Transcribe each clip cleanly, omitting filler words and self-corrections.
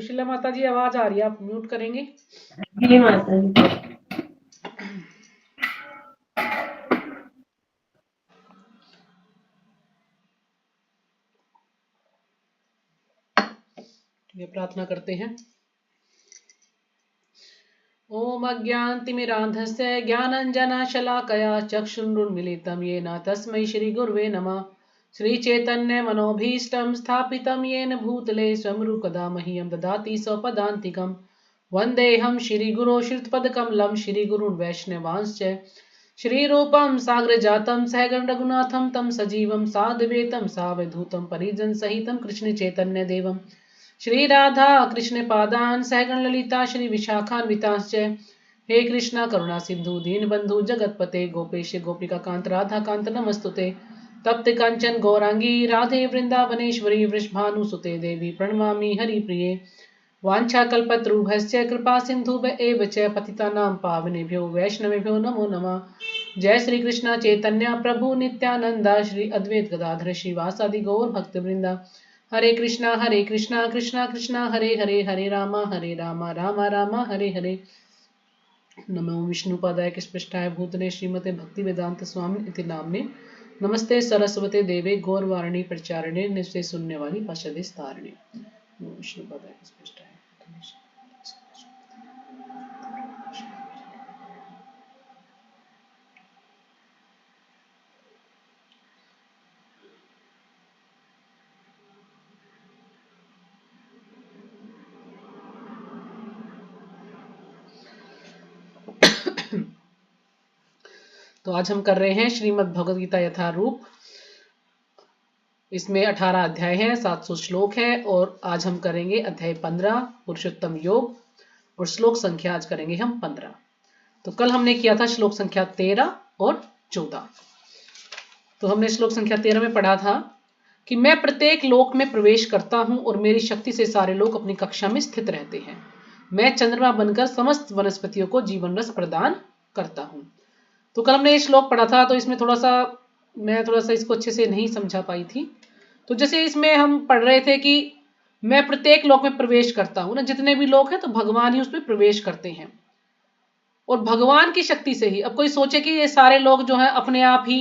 सुशीला माता जी आवाज आ रही है, आप म्यूट करेंगे? जी माता जी। ये प्रार्थना करते हैं। ओम अज्ञानतिमिरान्धस्य ज्ञानञ्जनशलाकया चक्षुरुन्मीलितं येन तस्मै श्रीगुर्वे नमः। श्रीचैतन्यमनोभीष्टं स्थापितं येन भूतले स्वयं रूपकदा मह्यं ददाति स्वपदान्तिकम्। वन्देऽहं श्रीगुरो श्रीयुतपदकमलं श्रीगुरून् वैष्णवांश्च श्रीरूपं साग्रजातं सहगण रघुनाथं तं सजीवं साद्वैतं सावधूतं परिजनसहितं कृष्णचैतन्यदेवम् श्री राधा कृष्ण पादान सहगण ललिता श्री विशाखान्विताश्च हे कृष्णा करुणा सिंधु दीनबंधु जगतपते गोपेश गोपिका कांत राधा कांत नमस्तुते। तप्त कांचन गौरांगी राधे वृंदावनेश्वरी वृषभानुसुते देवी प्रणमामि हरिप्रिये। वाञ्छाकल्पतरुभ्यश्च कृपा सिन्धुभ्य च पतितानां पावनेभ्यो वैष्णवेभ्यो नमो नमः। जय श्री कृष्ण चैतन्य प्रभु नित्यानंदा श्री अद्वैत गदाधर श्रीवासादि गौर भक्तवृंदा। हरे कृष्णा कृष्णा कृष्णा हरे हरे हरे राम राम राम हरे हरे। नमो विष्णुपादाय कृष्णपृष्ठाय भूतले श्रीमते भक्ति वेदांत स्वामी इति नाम्ने नमस्ते सरस्वते देवे गौरवाणी प्रचारिणे निश्चय शून्य वाली पाशदे तारिणे। नमो विष्णुपादाय कृष्णपृष्ठाय। तो आज हम कर रहे हैं श्रीमद् भगवद गीता यथारूप। इसमें 18 अध्याय हैं, 700 श्लोक हैं और आज हम करेंगे अध्याय 15 पुरुषोत्तम योग और श्लोक संख्या आज करेंगे हम 15। तो कल हमने किया था श्लोक संख्या 13 और 14। तो हमने श्लोक संख्या 13 में पढ़ा था कि मैं प्रत्येक लोक में प्रवेश करता हूं और मेरी शक्ति से सारे लोग अपनी कक्षा में स्थित रहते हैं। मैं चंद्रमा बनकर समस्त वनस्पतियों को जीवन रस प्रदान करता हूं। तो कल हमने ये श्लोक पढ़ा था, तो इसमें मैं थोड़ा सा इसको अच्छे से नहीं समझा पाई थी। तो जैसे इसमें हम पढ़ रहे थे कि मैं प्रत्येक लोक में प्रवेश करता हूं ना, जितने भी लोक हैं तो भगवान ही उसमें प्रवेश करते हैं और भगवान की शक्ति से ही। अब कोई सोचे कि ये सारे लोग जो हैं अपने आप ही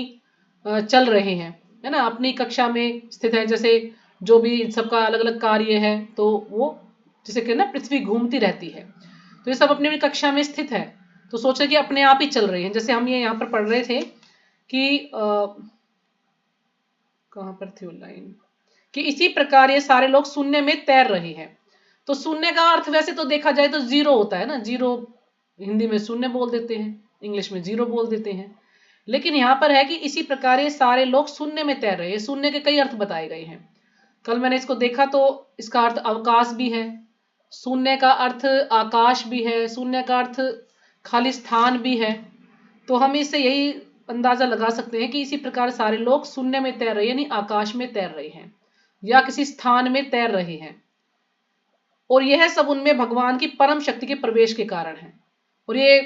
चल रहे हैं, है ना, अपनी कक्षा में स्थित है, जैसे जो भी सबका अलग अलग कार्य है, तो वो जैसे कि ना पृथ्वी घूमती रहती है, तो ये सब अपनी अपनी कक्षा में स्थित है, तो सोचे कि अपने आप ही चल रहे हैं। जैसे हम ये यहाँ पर पढ़ रहे थे कि कहाँ पर थी वो लाइन, कि इसी प्रकार ये सारे लोग शून्य में तैर रहे हैं। तो शून्य का अर्थ वैसे तो देखा जाए तो जीरो होता है ना, जीरो हिंदी में शून्य बोल देते हैं, इंग्लिश में जीरो बोल देते हैं, लेकिन यहाँ पर है कि इसी प्रकार ये सारे लोग शून्य में तैर रहे हैं। शून्य के कई अर्थ बताए गए हैं। कल मैंने इसको देखा तो इसका अर्थ अवकाश भी है, शून्य का अर्थ आकाश भी है, शून्य का अर्थ खाली स्थान भी है। तो हम इससे यही अंदाजा लगा सकते हैं कि इसी प्रकार सारे लोग शून्य में तैर रहे हैं, यानी आकाश में तैर रहे हैं या किसी स्थान में तैर रहे हैं, और यह सब उनमें भगवान की परम शक्ति के प्रवेश के कारण है। और ये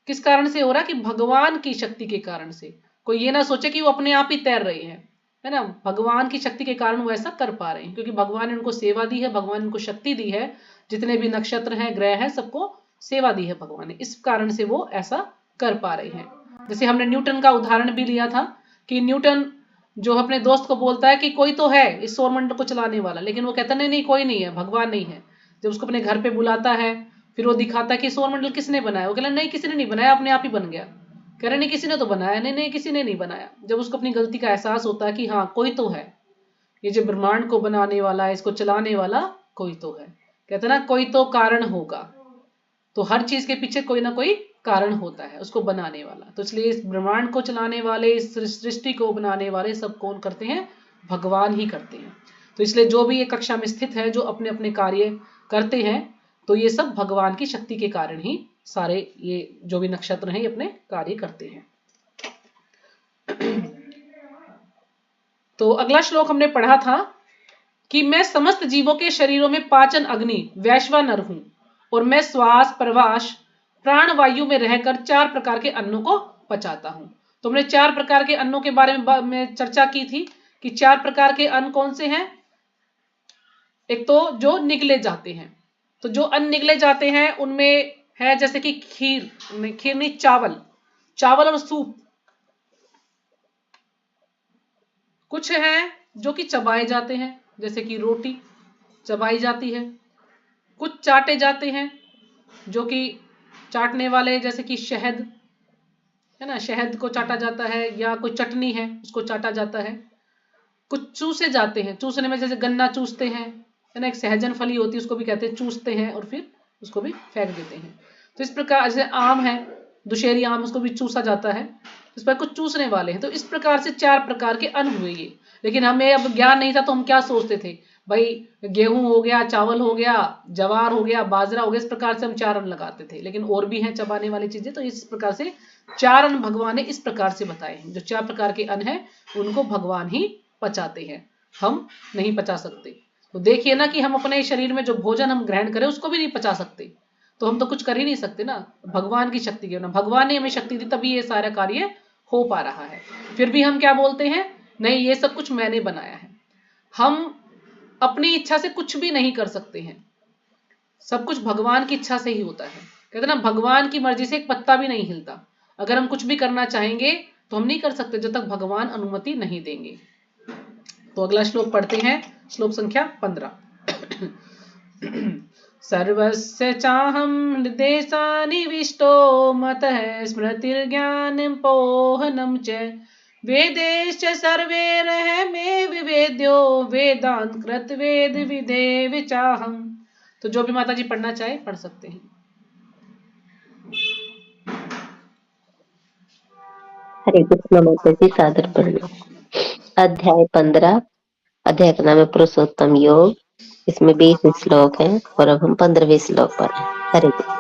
किस कारण से हो रहा है? कि भगवान की शक्ति के कारण से। कोई ये ना सोचे कि वो अपने आप ही तैर रहे हैं, है ना, भगवान की शक्ति के कारण वो ऐसा कर पा रहे हैं, क्योंकि भगवान ने उनको सेवा दी है, भगवान ने उनको शक्ति दी है, जितने भी नक्षत्र हैं ग्रह हैं सबको सेवा दी है भगवान ने, इस कारण से वो ऐसा कर पा रहे हैं। जैसे हमने न्यूटन का उदाहरण भी लिया था कि न्यूटन जो अपने दोस्त को बोलता है कि कोई तो है इस सौरमंडल को चलाने वाला, लेकिन वो कहता नहीं नहीं कोई नहीं है, भगवान नहीं है। जब उसको अपने घर पे बुलाता है, फिर वो दिखाता है कि सौरमंडल किसने बनाया, वो कहता नहीं किसी ने नहीं बनाया, अपने आप ही बन गया। कह रहे नहीं किसी ने तो बनाया, नहीं नहीं किसी ने नहीं बनाया। जब उसको अपनी गलती का एहसास होता है कि हाँ कोई तो है, ये जो ब्रह्मांड को बनाने वाला है, इसको चलाने वाला कोई तो है, कहते ना कोई तो कारण होगा। तो हर चीज के पीछे कोई ना कोई कारण होता है उसको बनाने वाला। तो इसलिए इस ब्रह्मांड को चलाने वाले, इस सृष्टि को बनाने वाले सब कौन करते हैं? भगवान ही करते हैं। तो इसलिए जो भी ये कक्षा में स्थित है, जो अपने अपने कार्य करते हैं, तो ये सब भगवान की शक्ति के कारण ही सारे ये जो भी नक्षत्र हैं ये अपने कार्य करते हैं। तो अगला श्लोक हमने पढ़ा था कि मैं समस्त जीवों के शरीरों में पाचन अग्नि वैश्वानर हूं और मैं श्वास प्रवास प्राण वायु में रहकर 4 प्रकार के अन्नों को पचाता हूं। तो हमने 4 प्रकार के अन्नों के बारे में चर्चा की थी कि 4 प्रकार के अन्न कौन से हैं। एक तो जो निगले जाते हैं, तो जो अन्न निगले जाते हैं उनमें है जैसे कि खीर नहीं, चावल और सूप। कुछ हैं जो कि चबाए जाते हैं, जैसे कि रोटी चबाई जाती है। कुछ चाटे जाते हैं, जो कि चाटने वाले जैसे कि शहद है ना, शहद को चाटा जाता है, या कोई चटनी है उसको चाटा जाता है। कुछ चूसे जाते हैं, चूसने में जैसे गन्ना चूसते हैं है ना, एक सहजन फली होती है उसको भी कहते हैं चूसते हैं, और फिर उसको भी फेंक देते हैं। तो इस प्रकार जैसे आम है, दुशहरी आम, उसको भी चूसा जाता है, इस पर कुछ चूसने वाले हैं। तो इस प्रकार से 4 प्रकार के अन्न हुए ये। लेकिन हमें अब ज्ञान नहीं था तो हम क्या सोचते थे, भाई गेहूं हो गया, चावल हो गया, जवार हो गया, बाजरा हो गया, इस प्रकार से हम 4 अन्न लगाते थे। लेकिन और भी हैं चबाने वाली चीजें। तो इस प्रकार से 4 अन्न भगवान ने इस प्रकार से बताए हैं। जो 4 प्रकार के अन्न है उनको भगवान ही पचाते हैं, हम नहीं पचा सकते। तो देखिए ना कि हम अपने शरीर में जो भोजन हम ग्रहण करें उसको भी नहीं पचा सकते, तो हम तो कुछ कर ही नहीं सकते ना। भगवान की शक्ति के ना, भगवान ने हमें शक्ति दी तभी ये सारा कार्य हो पा रहा है। फिर भी हम क्या बोलते हैं, नहीं ये सब कुछ मैंने बनाया है। हम अपनी इच्छा से कुछ भी नहीं कर सकते हैं, सब कुछ भगवान की इच्छा से ही होता है। कहते ना भगवान की मर्जी से एक पत्ता भी नहीं हिलता। अगर हम कुछ भी करना चाहेंगे तो हम नहीं कर सकते जब तक भगवान अनुमति नहीं देंगे। तो अगला श्लोक पढ़ते हैं, श्लोक संख्या 15। सर्वस्य चाहं हृदेशानिविष्टो मतः स्मृतिर्ज्ञानं पोहनं च वेदैश्च सर्वैरहमेव वेद्यो वेदांत कृत वेद विदेव चाहम्। तो जो भी माता जी पढ़ना चाहे पढ़ सकते हैं। हरे कृष्ण माता जी, सादर हरे प्रणाम। कृष्ण। अध्याय 15, अध्याय का नाम है पुरुषोत्तम योग। इसमें 20 श्लोक हैं और अब हम 15वें श्लोक पर हैं। हरे कृष्ण।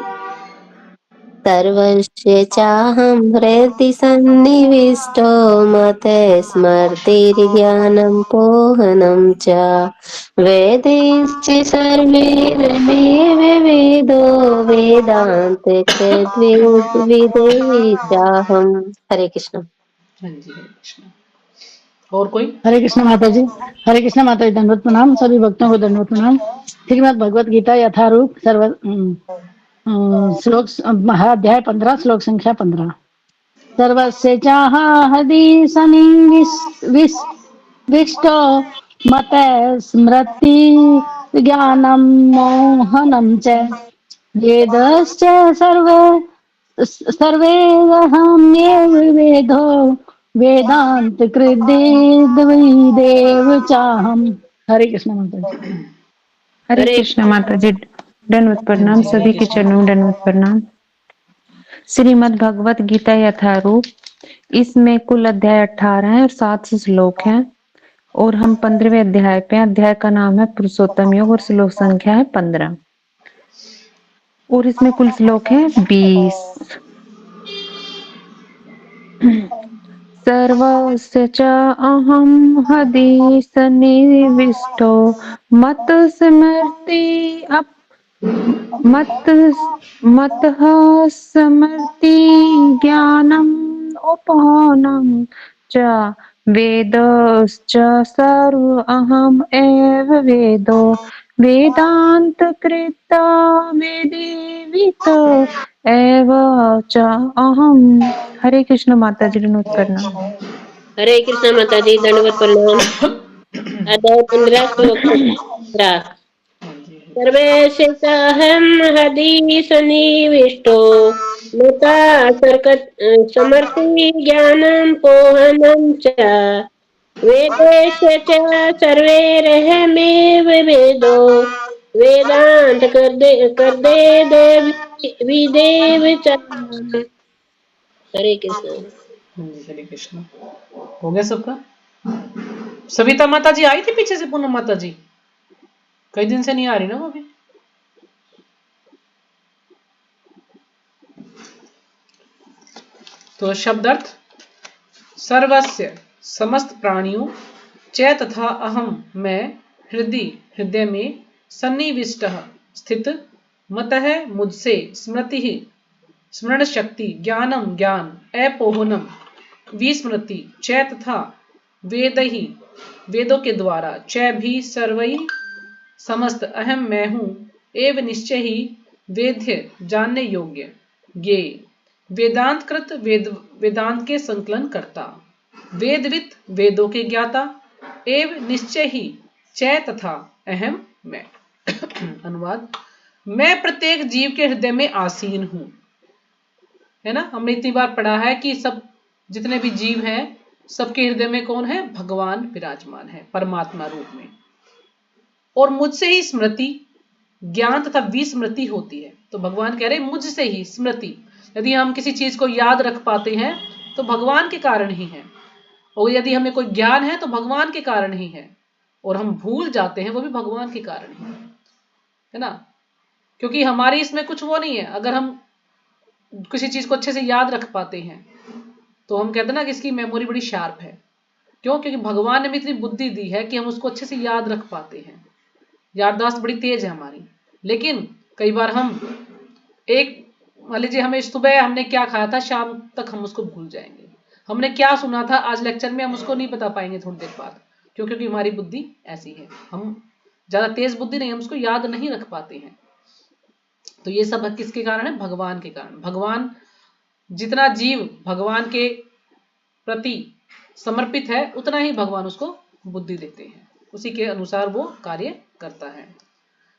सर्वस्य चाहं हृदि सन्निविष्टो मते स्मृतिर्ज्ञानं पोहनं च वेदैश्च सर्वैर्मेव वेदो वेदान्तकृद्वेदविदेव। हरे कृष्ण। हाँ जी, हरे कृष्ण। और कोई? हरे कृष्ण माता जी। हरे कृष्ण माता जी, दंडवत प्रणाम। सभी भक्तों को दंडवत प्रणाम। श्रीमद् भगवत गीता यथारूप श्लोक अध्याय 15, श्लोक संख्या 15। सर्वस्य चाह हृदि सन्निविष्टो मते स्मृति ज्ञानं मोहनं च वेदश्च सर्वेऽहमेव वेदो वेदांत कृदेव चाहम। हरे कृष्ण माता जी। हरे कृष्ण माता जी, दंडवत हाँ प्रणाम। जी, हरे सभी के कृष्ण। चरणों में दंडवत प्रणाम। श्रीमद् भगवत गीता यथारूप, इसमें कुल अध्याय 18 है और 7 श्लोक हैं और हम 15वें अध्याय पे। अध्याय का नाम है पुरुषोत्तम योग और श्लोक संख्या है 15 और इसमें कुल श्लोक है 20। सर्वस्य च अहं हृदि सन्निविष्टो मत स्मृति मतः स्मृति ज्ञानम् उपहनं च वेदश्च सर्व अहम् एव वेदो वेदान्तकृता वेदिविद एव च अहम्। हरे कृष्ण माता जी, दंडवत प्रणाम। हरे कृष्ण माता जी, दंडवत प्रणाम। अध्याय 15, श्लोक 15। सर्वेशहं हृदि सन्निविष्टो मता समर्थि ज्ञानं पोहनं च वेदैश्च सर्वैरहमेव वेदो वेदांत विदेव च। हरे कृष्ण। हरे कृष्ण। हो गया सबका? सविता माता जी आई थी पीछे से, पूनम माता जी कई दिन से नहीं आ रही ना वो भी। तो शब्दार्थ, सर्वस्य समस्त प्राणियों, च तथा अहम मैं, हृदय में, सन्निविष्ट स्थित, मतः मुझसे, स्मृति स्मरण शक्ति, ज्ञानम ज्ञान, अपोहनम विस्मृति, च तथा, वेद ही वेदों के द्वारा, च भी सर्वई समस्त, अहम मैं हूँ, एव निश्चय ही वेद्य जानने योग्य ज्ञे वेदांत कृत वेदांत के संकलन करता वेदवित वेदों के ज्ञाता एव निश्चय ही चय तथा अहम मैं। अनुवाद, मैं प्रत्येक जीव के हृदय में आसीन हूं, है ना। हमने इतनी बार पढ़ा है कि सब जितने भी जीव हैं सबके हृदय में कौन है? भगवान विराजमान है परमात्मा रूप में। और मुझसे ही स्मृति ज्ञान तथा विस्मृति होती है। तो भगवान कह रहे मुझसे ही स्मृति, यदि हम किसी चीज को याद रख पाते हैं तो भगवान के कारण ही है, और यदि हमें कोई ज्ञान है तो भगवान के कारण ही है, और हम भूल जाते हैं वो भी भगवान के कारण ही है ना। क्योंकि हमारी इसमें कुछ वो नहीं है। अगर हम किसी चीज को अच्छे से याद रख पाते हैं तो हम कहते हैं ना कि इसकी मेमोरी बड़ी शार्प है। क्यों? क्योंकि भगवान ने भी इतनी बुद्धि दी है कि हम उसको अच्छे से याद रख पाते हैं, याददाश्त बड़ी तेज है हमारी। लेकिन कई बार हम मान लीजिए हमें सुबह हमने क्या खाया था, शाम तक हम उसको भूल जाएंगे। हमने क्या सुना था आज लेक्चर में, हम उसको नहीं बता पाएंगे थोड़ी देर बाद। क्यों? क्योंकि हमारी बुद्धि ऐसी है, हम ज्यादा तेज बुद्धि नहीं, हम उसको याद नहीं रख पाते हैं। तो ये सब किसके कारण है? भगवान के कारण। भगवान, जितना जीव भगवान के प्रति समर्पित है उतना ही भगवान उसको बुद्धि देते हैं, उसी के अनुसार वो कार्य करता है।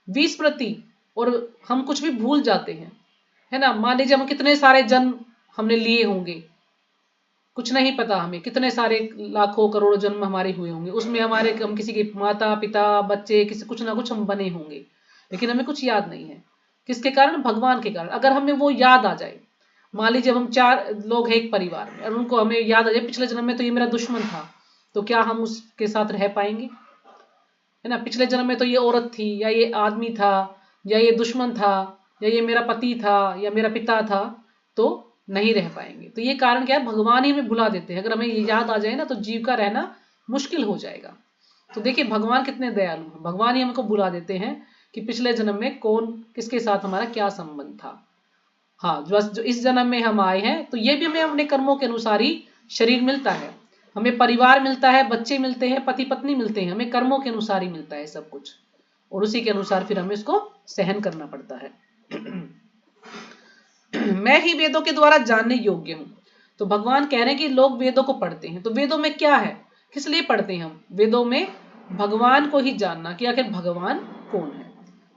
विस्मृति, और हम कुछ भी भूल जाते हैं, है ना। मान लीजिए हम कितने सारे जन्म हमने लिए होंगे, कुछ नहीं पता हमें, कितने सारे लाखों करोड़ों जन्म हमारे हुए होंगे, उसमें हम किसी के माता पिता बच्चे किसी कुछ ना कुछ हम बने होंगे, लेकिन हमें कुछ याद नहीं है। किसके कारण? भगवान के कारण। अगर हमें वो याद आ जाए, मान लीजिए हम 4 लोग हैं एक परिवार में और उनको हमें याद आ जाए पिछले जन्म में तो ये मेरा दुश्मन था, तो क्या हम उसके साथ रह पाएंगे? है ना। पिछले जन्म में तो ये औरत थी, या ये आदमी था, या ये दुश्मन था, या ये मेरा पति था, या मेरा पिता था, तो नहीं रह पाएंगे। तो ये कारण क्या है? भगवान ही हमें भुला देते हैं। अगर हमें ये याद आ जाए ना तो जीव का रहना मुश्किल हो जाएगा। तो देखिए भगवान कितने दयालु हैं, भगवान ही हमको भुला देते हैं कि पिछले जन्म में कौन किसके साथ हमारा क्या संबंध था। हाँ, जो इस जन्म में हम आए हैं तो ये भी हमें अपने कर्मों के अनुसार ही शरीर मिलता है, हमें परिवार मिलता है, बच्चे मिलते हैं, पति पत्नी मिलते हैं, हमें कर्मों के अनुसार ही मिलता है सब कुछ, और उसी के अनुसार फिर हमें इसको सहन करना पड़ता है। मैं ही वेदों के द्वारा जानने योग्य हूं। तो भगवान कह रहे हैं कि लोग वेदों को पढ़ते हैं, तो वेदों में क्या है, किस लिए पढ़ते हैं हम? वेदों में भगवान को ही जानना कि आखिर भगवान कौन है।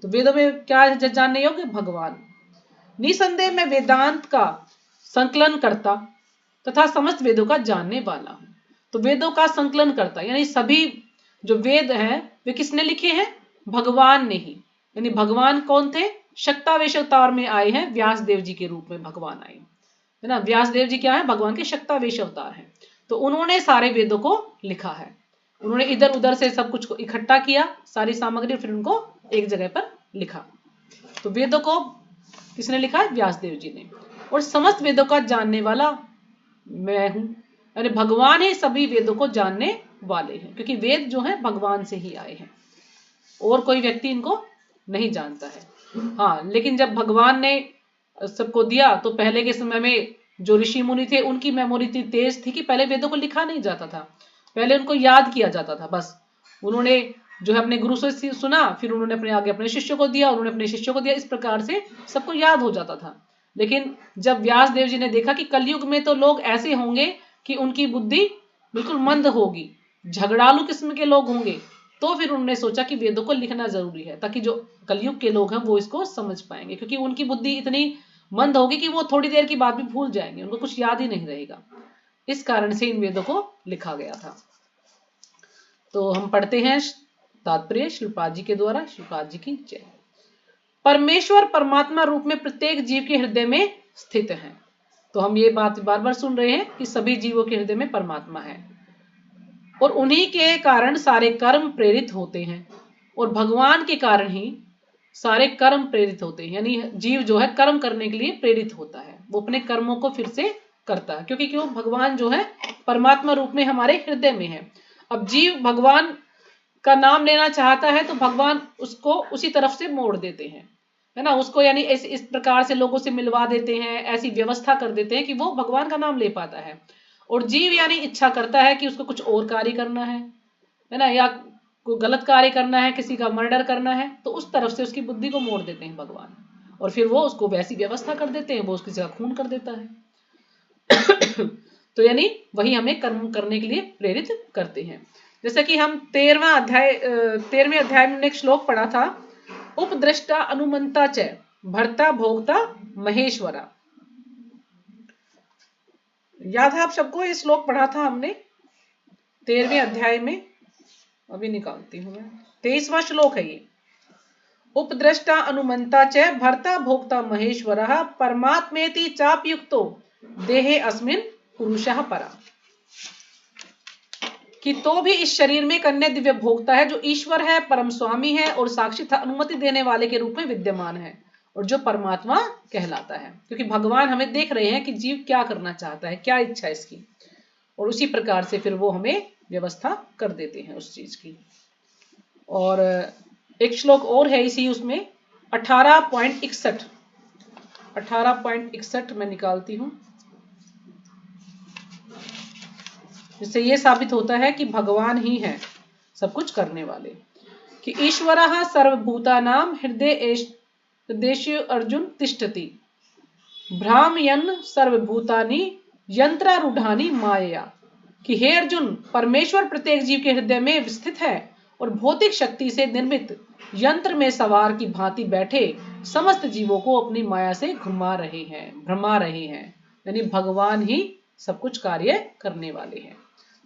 तो वेदों में क्या जानने योग्य? भगवान। निसंदेह मैं वेदांत का संकलन करता तथा समस्त वेदों का जानने वाला हूं। तो वेदों का संकलन करता यानी सभी जो वेद हैं वे किसने लिखे हैं? भगवान ने ही। यानी भगवान कौन थे? शक्तावेश अवतार में आए हैं, व्यास देव जी के रूप में भगवान आए, है ना। व्यास देव जी क्या है? भगवान के शक्तावेश अवतार हैं। तो उन्होंने सारे वेदों को लिखा है, उन्होंने इधर उधर से सब कुछ को इकट्ठा किया, सारी सामग्री, फिर उनको एक जगह पर लिखा। तो वेदों को किसने लिखा है? व्यासदेव जी ने। और समस्त वेदों का जानने वाला मैं हूं, यानी भगवान ही सभी वेदों को जानने वाले हैं, क्योंकि वेद जो है भगवान से ही आए हैं, और कोई व्यक्ति इनको नहीं जानता है। हाँ, लेकिन जब भगवान ने सबको दिया तो पहले के समय में जो ऋषि मुनि थे उनकी मेमोरी इतनी तेज थी कि पहले वेदों को लिखा नहीं जाता था, पहले उनको याद किया जाता था। बस उन्होंने जो है अपने गुरु से सुना, फिर उन्होंने अपने आगे अपने शिष्यों को दिया, उन्होंने अपने शिष्यों को दिया, इस प्रकार से सबको याद हो जाता था। लेकिन जब व्यास देव जी ने देखा कि कलयुग में तो लोग ऐसे होंगे कि उनकी बुद्धि बिल्कुल मंद होगी, झगड़ालू किस्म के लोग होंगे, तो फिर उन्होंने सोचा कि वेदों को लिखना जरूरी है, ताकि जो कलयुग के लोग हैं वो इसको समझ पाएंगे, क्योंकि उनकी बुद्धि इतनी मंद होगी कि वो थोड़ी देर की बात भी भूल जाएंगे, उनको कुछ याद ही नहीं रहेगा। इस कारण से इन वेदों को लिखा गया था। तो हम पढ़ते हैं तात्पर्य श्रीपाद जी के द्वारा। श्रीपाद जी की जय। परमेश्वर परमात्मा रूप में प्रत्येक जीव के हृदय में स्थित है। तो हम ये बात बार बार सुन रहे हैं कि सभी जीवों के हृदय में परमात्मा है, और उन्हीं के कारण सारे कर्म प्रेरित होते हैं, और भगवान के कारण ही सारे कर्म प्रेरित होते हैं। यानी जीव जो है कर्म करने के लिए प्रेरित होता है, वो अपने कर्मों को फिर से करता है, क्योंकि क्यों? भगवान जो है परमात्मा रूप में हमारे हृदय में है। अब जीव भगवान का नाम लेना चाहता है तो भगवान उसको उसी तरफ से मोड़ देते हैं, है ना। उसको यानी इस प्रकार से लोगों से मिलवा देते हैं, ऐसी व्यवस्था कर देते हैं कि वो भगवान का नाम ले पाता है। और जीव यानी इच्छा करता है कि उसको कुछ और कार्य करना है ना, या को गलत कार्य करना है, किसी का मर्डर करना है, तो उस तरफ से उसकी बुद्धि को मोड़ देते हैं भगवान, और फिर वो उसको वैसी व्यवस्था कर देते हैं, वो किसी का खून कर देता है। तो यानी वही हमें कर्म करने के लिए प्रेरित करते हैं। जैसे कि हम 13वें अध्याय में एक श्लोक पढ़ा था, उपद्रष्टा अनुमंता च भर्ता भोक्ता महेश्वरा। याद है आप सबको? ये श्लोक पढ़ा था हमने 13वें अध्याय में, अभी निकालती हूं मैं, 23वां श्लोक है ये। उपद्रष्टा अनुमंता च भर्ता भोक्ता महेश्वरः परमात्मेति चाप्युक्तो देहे अस्मिन् पुरुषः परा। कि तो भी इस शरीर में एक अन्य दिव्य भोक्ता है जो ईश्वर है, परम स्वामी है और साक्षी अनुमति देने वाले के रूप में विद्यमान है, और जो परमात्मा कहलाता है। क्योंकि भगवान हमें देख रहे हैं कि जीव क्या करना चाहता है, क्या इच्छा है इसकी, और उसी प्रकार से फिर वो हमें व्यवस्था कर देते हैं उस चीज की। और एक श्लोक और है इसी उसमें 18.61 मैं निकालती हूं, जिससे ये साबित होता है कि भगवान ही है सब कुछ करने वाले। कि ईश्वरः सर्वभूतानां हृदयेषु अर्जुन तिष्ठति भ्रामयन् सर्वभूतानि यंत्रारूढ़ानि मायया। कि हे अर्जुन, परमेश्वर प्रत्येक जीव के हृदय में स्थित है और भौतिक शक्ति से निर्मित यंत्र में सवार की भांति बैठे समस्त जीवों को अपनी माया से भ्रमा रहे हैं। यानी भगवान ही सब कुछ कार्य करने वाले हैं।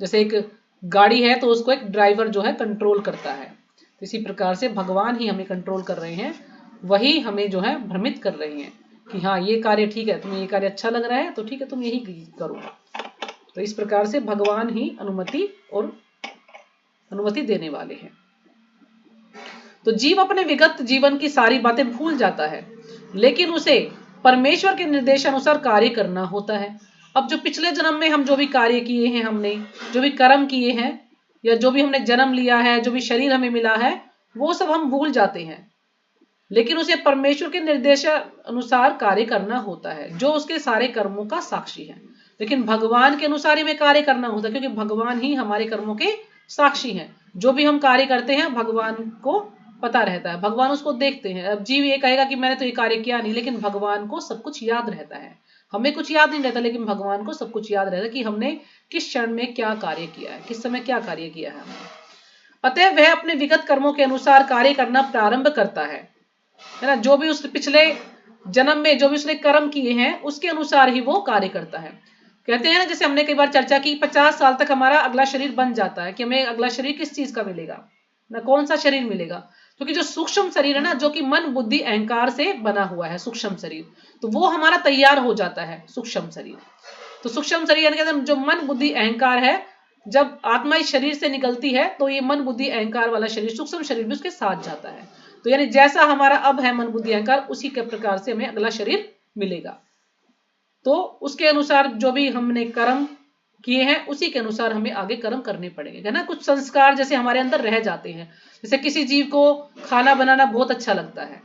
जैसे एक गाड़ी है तो उसको एक ड्राइवर जो है कंट्रोल करता है, तो इसी प्रकार से भगवान ही हमें कंट्रोल कर रहे हैं, वही हमें जो है भ्रमित कर रहे हैं कि हाँ ये कार्य ठीक है, तुम्हें ये कार्य अच्छा लग रहा है तो ठीक है तुम यही करो। तो इस प्रकार से भगवान ही अनुमति देने वाले हैं। तो जीव अपने विगत जीवन की सारी बातें भूल जाता है, लेकिन उसे परमेश्वर के निर्देशानुसार कार्य करना होता है। अब जो पिछले जन्म में हम जो भी कार्य किए हैं, हमने जो भी कर्म किए हैं, या जो भी हमने जन्म लिया है, जो भी शरीर हमें मिला है, वो सब हम भूल जाते हैं, लेकिन उसे परमेश्वर के निर्देशानुसार कार्य करना होता है, जो उसके सारे कर्मों का साक्षी है। लेकिन भगवान के अनुसार ही हमें कार्य करना होता है, क्योंकि भगवान ही हमारे कर्मों के साक्षी हैं। जो भी हम कार्य करते हैं भगवान को पता रहता है, भगवान उसको देखते हैं। अब जीव ये कहेगा कि मैंने तो ये कार्य किया नहीं, लेकिन भगवान को सब कुछ याद रहता है। हमें कुछ याद नहीं रहता, लेकिन भगवान को सब कुछ याद रहता है कि हमने किस क्षण में क्या कार्य किया है, किस समय क्या कार्य किया है हमने। अतः वह अपने विगत कर्मों के अनुसार कार्य करना प्रारंभ करता है ना। जो भी उस पिछले जन्म में जो भी उसने कर्म किए हैं उसके अनुसार ही वो कार्य करता है। कहते हैं ना, जैसे हमने कई बार चर्चा की, 50 साल तक हमारा अगला शरीर बन जाता है कि हमें अगला शरीर किस चीज का मिलेगा ना, कौन सा शरीर मिलेगा। क्योंकि जो सूक्ष्म शरीर है ना, जो कि मन बुद्धि अहंकार से बना हुआ है सूक्ष्म शरीर, तो वो हमारा तैयार हो जाता है सूक्ष्म शरीर। तो सूक्ष्म शरीर यानी जो मन बुद्धि अहंकार है, जब आत्मा इस शरीर से निकलती है तो ये मन बुद्धि अहंकार वाला शरीर, सूक्ष्म शरीर भी उसके साथ जाता है। तो यानी जैसा हमारा अब है मन बुद्धि अहंकार, उसी के प्रकार से हमें अगला शरीर मिलेगा। तो उसके अनुसार जो भी हमने कर्म किए हैं उसी के अनुसार हमें आगे कर्म करने पड़ेंगे, है ना। कुछ संस्कार जैसे हमारे अंदर रह जाते हैं, जैसे किसी जीव को खाना बनाना बहुत अच्छा लगता है,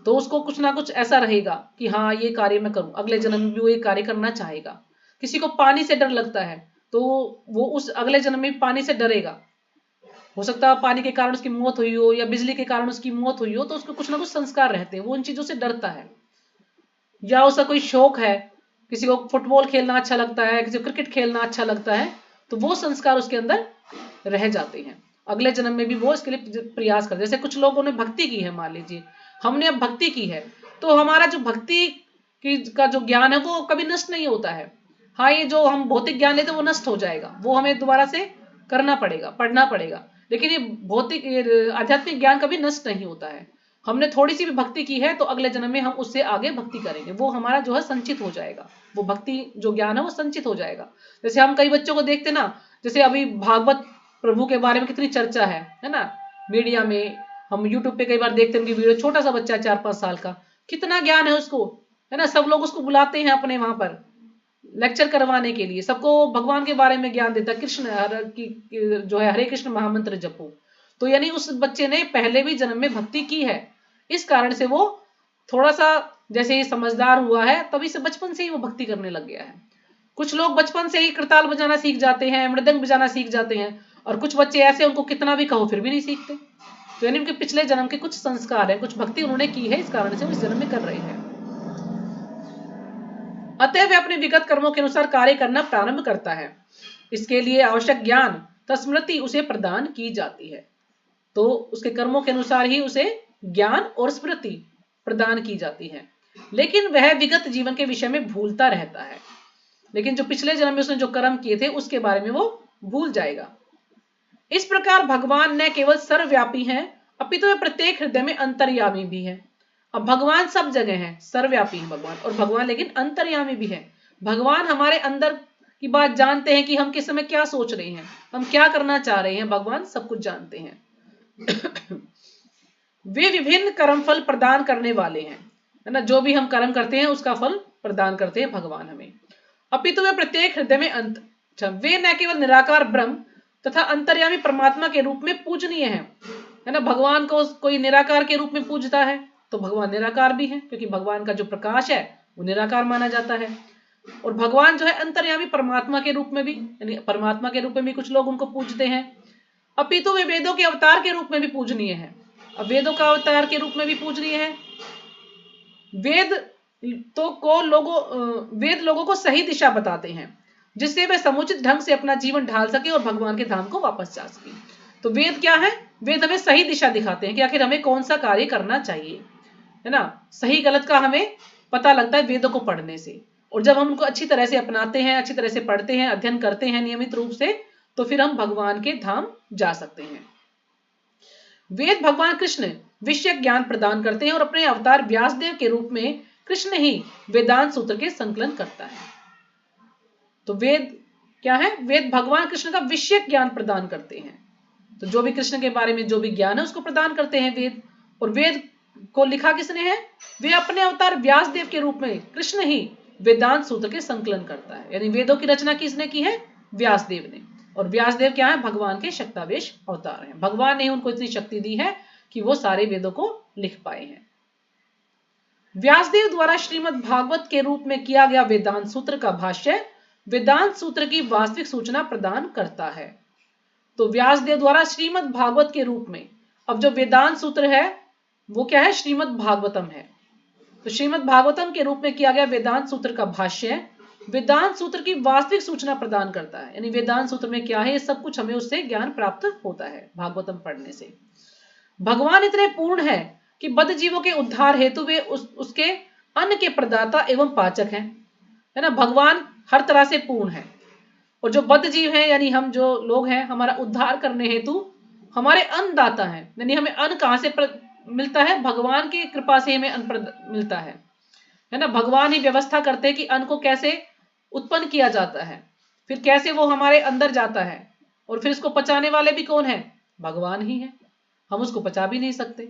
तो उसको कुछ ना कुछ ऐसा रहेगा कि हाँ ये कार्य मैं करूं, अगले जन्म में भी वो ये कार्य करना चाहेगा। किसी को पानी से डर लगता है तो वो उस अगले जन्म में पानी से डरेगा। हो सकता है पानी के कारण उसकी मौत हुई हो या बिजली के कारण उसकी मौत हुई हो, तो उसको कुछ ना कुछ संस्कार रहते हैं, वो उन चीजों से डरता है। या उसका कोई शौक है, किसी को फुटबॉल खेलना अच्छा लगता है, किसी को क्रिकेट खेलना अच्छा लगता है, तो वो संस्कार उसके अंदर रह जाते हैं। अगले जन्म में भी वो इसके लिए प्रयास करते हैं। जैसे कुछ लोगों ने भक्ति की है, मान लीजिए हमने अब भक्ति की है, तो हमारा जो भक्ति का जो ज्ञान है वो कभी नष्ट नहीं होता है। हाँ, ये जो हम भौतिक ज्ञान लेते हैं वो नष्ट हो जाएगा, वो हमें दोबारा से करना पड़ेगा, पढ़ना पड़ेगा। लेकिन ये भौतिक आध्यात्मिक ज्ञान कभी नष्ट नहीं होता है। हमने थोड़ी सी भी भक्ति की है तो अगले जन्म में हम उससे आगे भक्ति करेंगे, वो हमारा जो है संचित हो जाएगा, वो भक्ति जो ज्ञान है वो संचित हो जाएगा। जैसे हम कई बच्चों को देखते ना, जैसे अभी भागवत प्रभु के बारे में कितनी चर्चा है ना मीडिया में। हम यूट्यूब पे कई बार देखते हैं उनकी वीडियो, छोटा सा बच्चा 4-5 साल का, कितना ज्ञान है उसको, है ना। सब लोग उसको बुलाते हैं अपने वहां पर लेक्चर करवाने के लिए, सबको भगवान के बारे में ज्ञान देता, कृष्ण की जो है हरे कृष्ण महामंत्र जपो। तो यानी उस बच्चे ने पहले भी जन्म में भक्ति की है, इस कारण से वो थोड़ा सा जैसे ही समझदार हुआ है तभी से बचपन से ही वो भक्ति करने लग गया है। कुछ लोग बचपन से ही करताल बजाना सीख जाते हैं, मृदंग बजाना सीख जाते हैं, और कुछ बच्चे ऐसे उनको कितना भी कहो फिर भी नहीं सीखते। तो यानी उनके पिछले जन्म के कुछ संस्कार है, कुछ भक्ति उन्होंने की है, इस कारण से वो इस जन्म में कर रहे हैं। अतः वे अपने विगत कर्मों के अनुसार कार्य करना प्रारंभ करता है। इसके लिए आवश्यक ज्ञान तथा स्मृति उसे प्रदान की जाती है। तो उसके कर्मों के अनुसार ही उसे ज्ञान और स्मृति प्रदान की जाती है, लेकिन वह विगत जीवन के विषय में भूलता रहता है। लेकिन जो पिछले जन्म में उसने जो कर्म किए थे उसके बारे में वो भूल जाएगा। इस प्रकार भगवान न केवल सर्वव्यापी हैं, अपितु वे प्रत्येक हृदय में अंतर्यामी भी है। अब भगवान सब जगह है, सर्वव्यापी है भगवान, और भगवान लेकिन अंतर्यामी भी है। भगवान हमारे अंदर की बात जानते हैं कि हम किस समय क्या सोच रहे हैं, हम क्या करना चाह रहे हैं, भगवान सब कुछ जानते हैं। वे विभिन्न कर्म फल प्रदान करने वाले हैं, है ना। जो भी हम कर्म करते हैं उसका फल प्रदान करते हैं भगवान हमें। अपितु वे प्रत्येक हृदय में वे न केवल निराकार ब्रह्म तथा अंतर्यामी परमात्मा के रूप में पूजनीय है ना। भगवान को कोई निराकार के रूप में पूजता है तो भगवान निराकार भी है, क्योंकि भगवान का जो प्रकाश है वो निराकार माना जाता है। और भगवान जो है अंतर्यामी परमात्मा के रूप में भी, यानी परमात्मा के रूप में भी कुछ लोग उनको पूजते हैं। अपितु वे वेदों के अवतार के रूप में भी पूजनीय है। अब वेदों का अवतार के रूप में भी पूजनीय है। वेद लोगों को सही दिशा बताते हैं, जिससे वे समुचित ढंग से अपना जीवन ढाल सके और भगवान के धाम को वापस जा सके। तो वेद क्या है? वेद हमें सही दिशा दिखाते हैं कि आखिर हमें कौन सा कार्य करना चाहिए, है ना। सही गलत का हमें पता लगता है वेदों को पढ़ने से, और जब हम उनको अच्छी तरह से अपनाते हैं, अच्छी तरह से पढ़ते हैं, अध्ययन करते हैं नियमित रूप से, तो फिर हम भगवान के धाम जा सकते हैं। वेद भगवान कृष्ण विषय ज्ञान प्रदान करते हैं और अपने अवतार व्यासदेव के रूप में कृष्ण ही वेदांत सूत्र के संकलन करता है। तो वेद क्या है? वेद भगवान कृष्ण का विषय ज्ञान प्रदान करते हैं। तो जो भी कृष्ण के बारे में जो भी ज्ञान है उसको प्रदान करते हैं वेद। और वेद को लिखा किसने है? वे अपने अवतार व्यासदेव के रूप में कृष्ण ही वेदांत सूत्र के संकलन करता है। यानी वेदों की रचना किसने की है? व्यासदेव ने। और व्यासदेव क्या है? भगवान के शक्तावेश अवतार हैं। भगवान ने उनको इतनी शक्ति दी है कि वो सारे वेदों को लिख पाए हैं। व्यासदेव द्वारा श्रीमद् भागवत के रूप में किया गया वेदांत सूत्र का भाष्य वेदांत सूत्र की वास्तविक सूचना प्रदान करता है। तो व्यासदेव द्वारा श्रीमद् भागवत के रूप में, अब जो वेदांत सूत्र है वो क्या है? श्रीमद् भागवतम है। तो श्रीमद् भागवतम के रूप में किया गया वेदांत सूत्र का भाष्य वेदांत सूत्र की वास्तविक सूचना प्रदान करता है। यानी वेदांत सूत्र में क्या है, ये सब कुछ हमें उससे ज्ञान प्राप्त होता है भागवतम पढ़ने से। भगवान इतने पूर्ण है कि बद्ध जीवों के उद्धार हेतु वे उसके अन्न के प्रदाता एवं पाचक हैं, है ना। भगवान हर तरह से पूर्ण है, और जो बद्ध जीव हैं यानी हम जो लोग हैं, हमारा उद्धार करने हेतु हमारे अन्नदाता हैं। यानी हमें अन्न कहां से मिलता है? भगवान की कृपा से हमें अन्न मिलता है ना। भगवान ही व्यवस्था करते हैं कि अन्न को कैसे उत्पन्न किया जाता है, फिर कैसे वो हमारे अंदर जाता है, और फिर इसको पचाने वाले भी कौन है? भगवान ही है। हम उसको पचा भी नहीं सकते।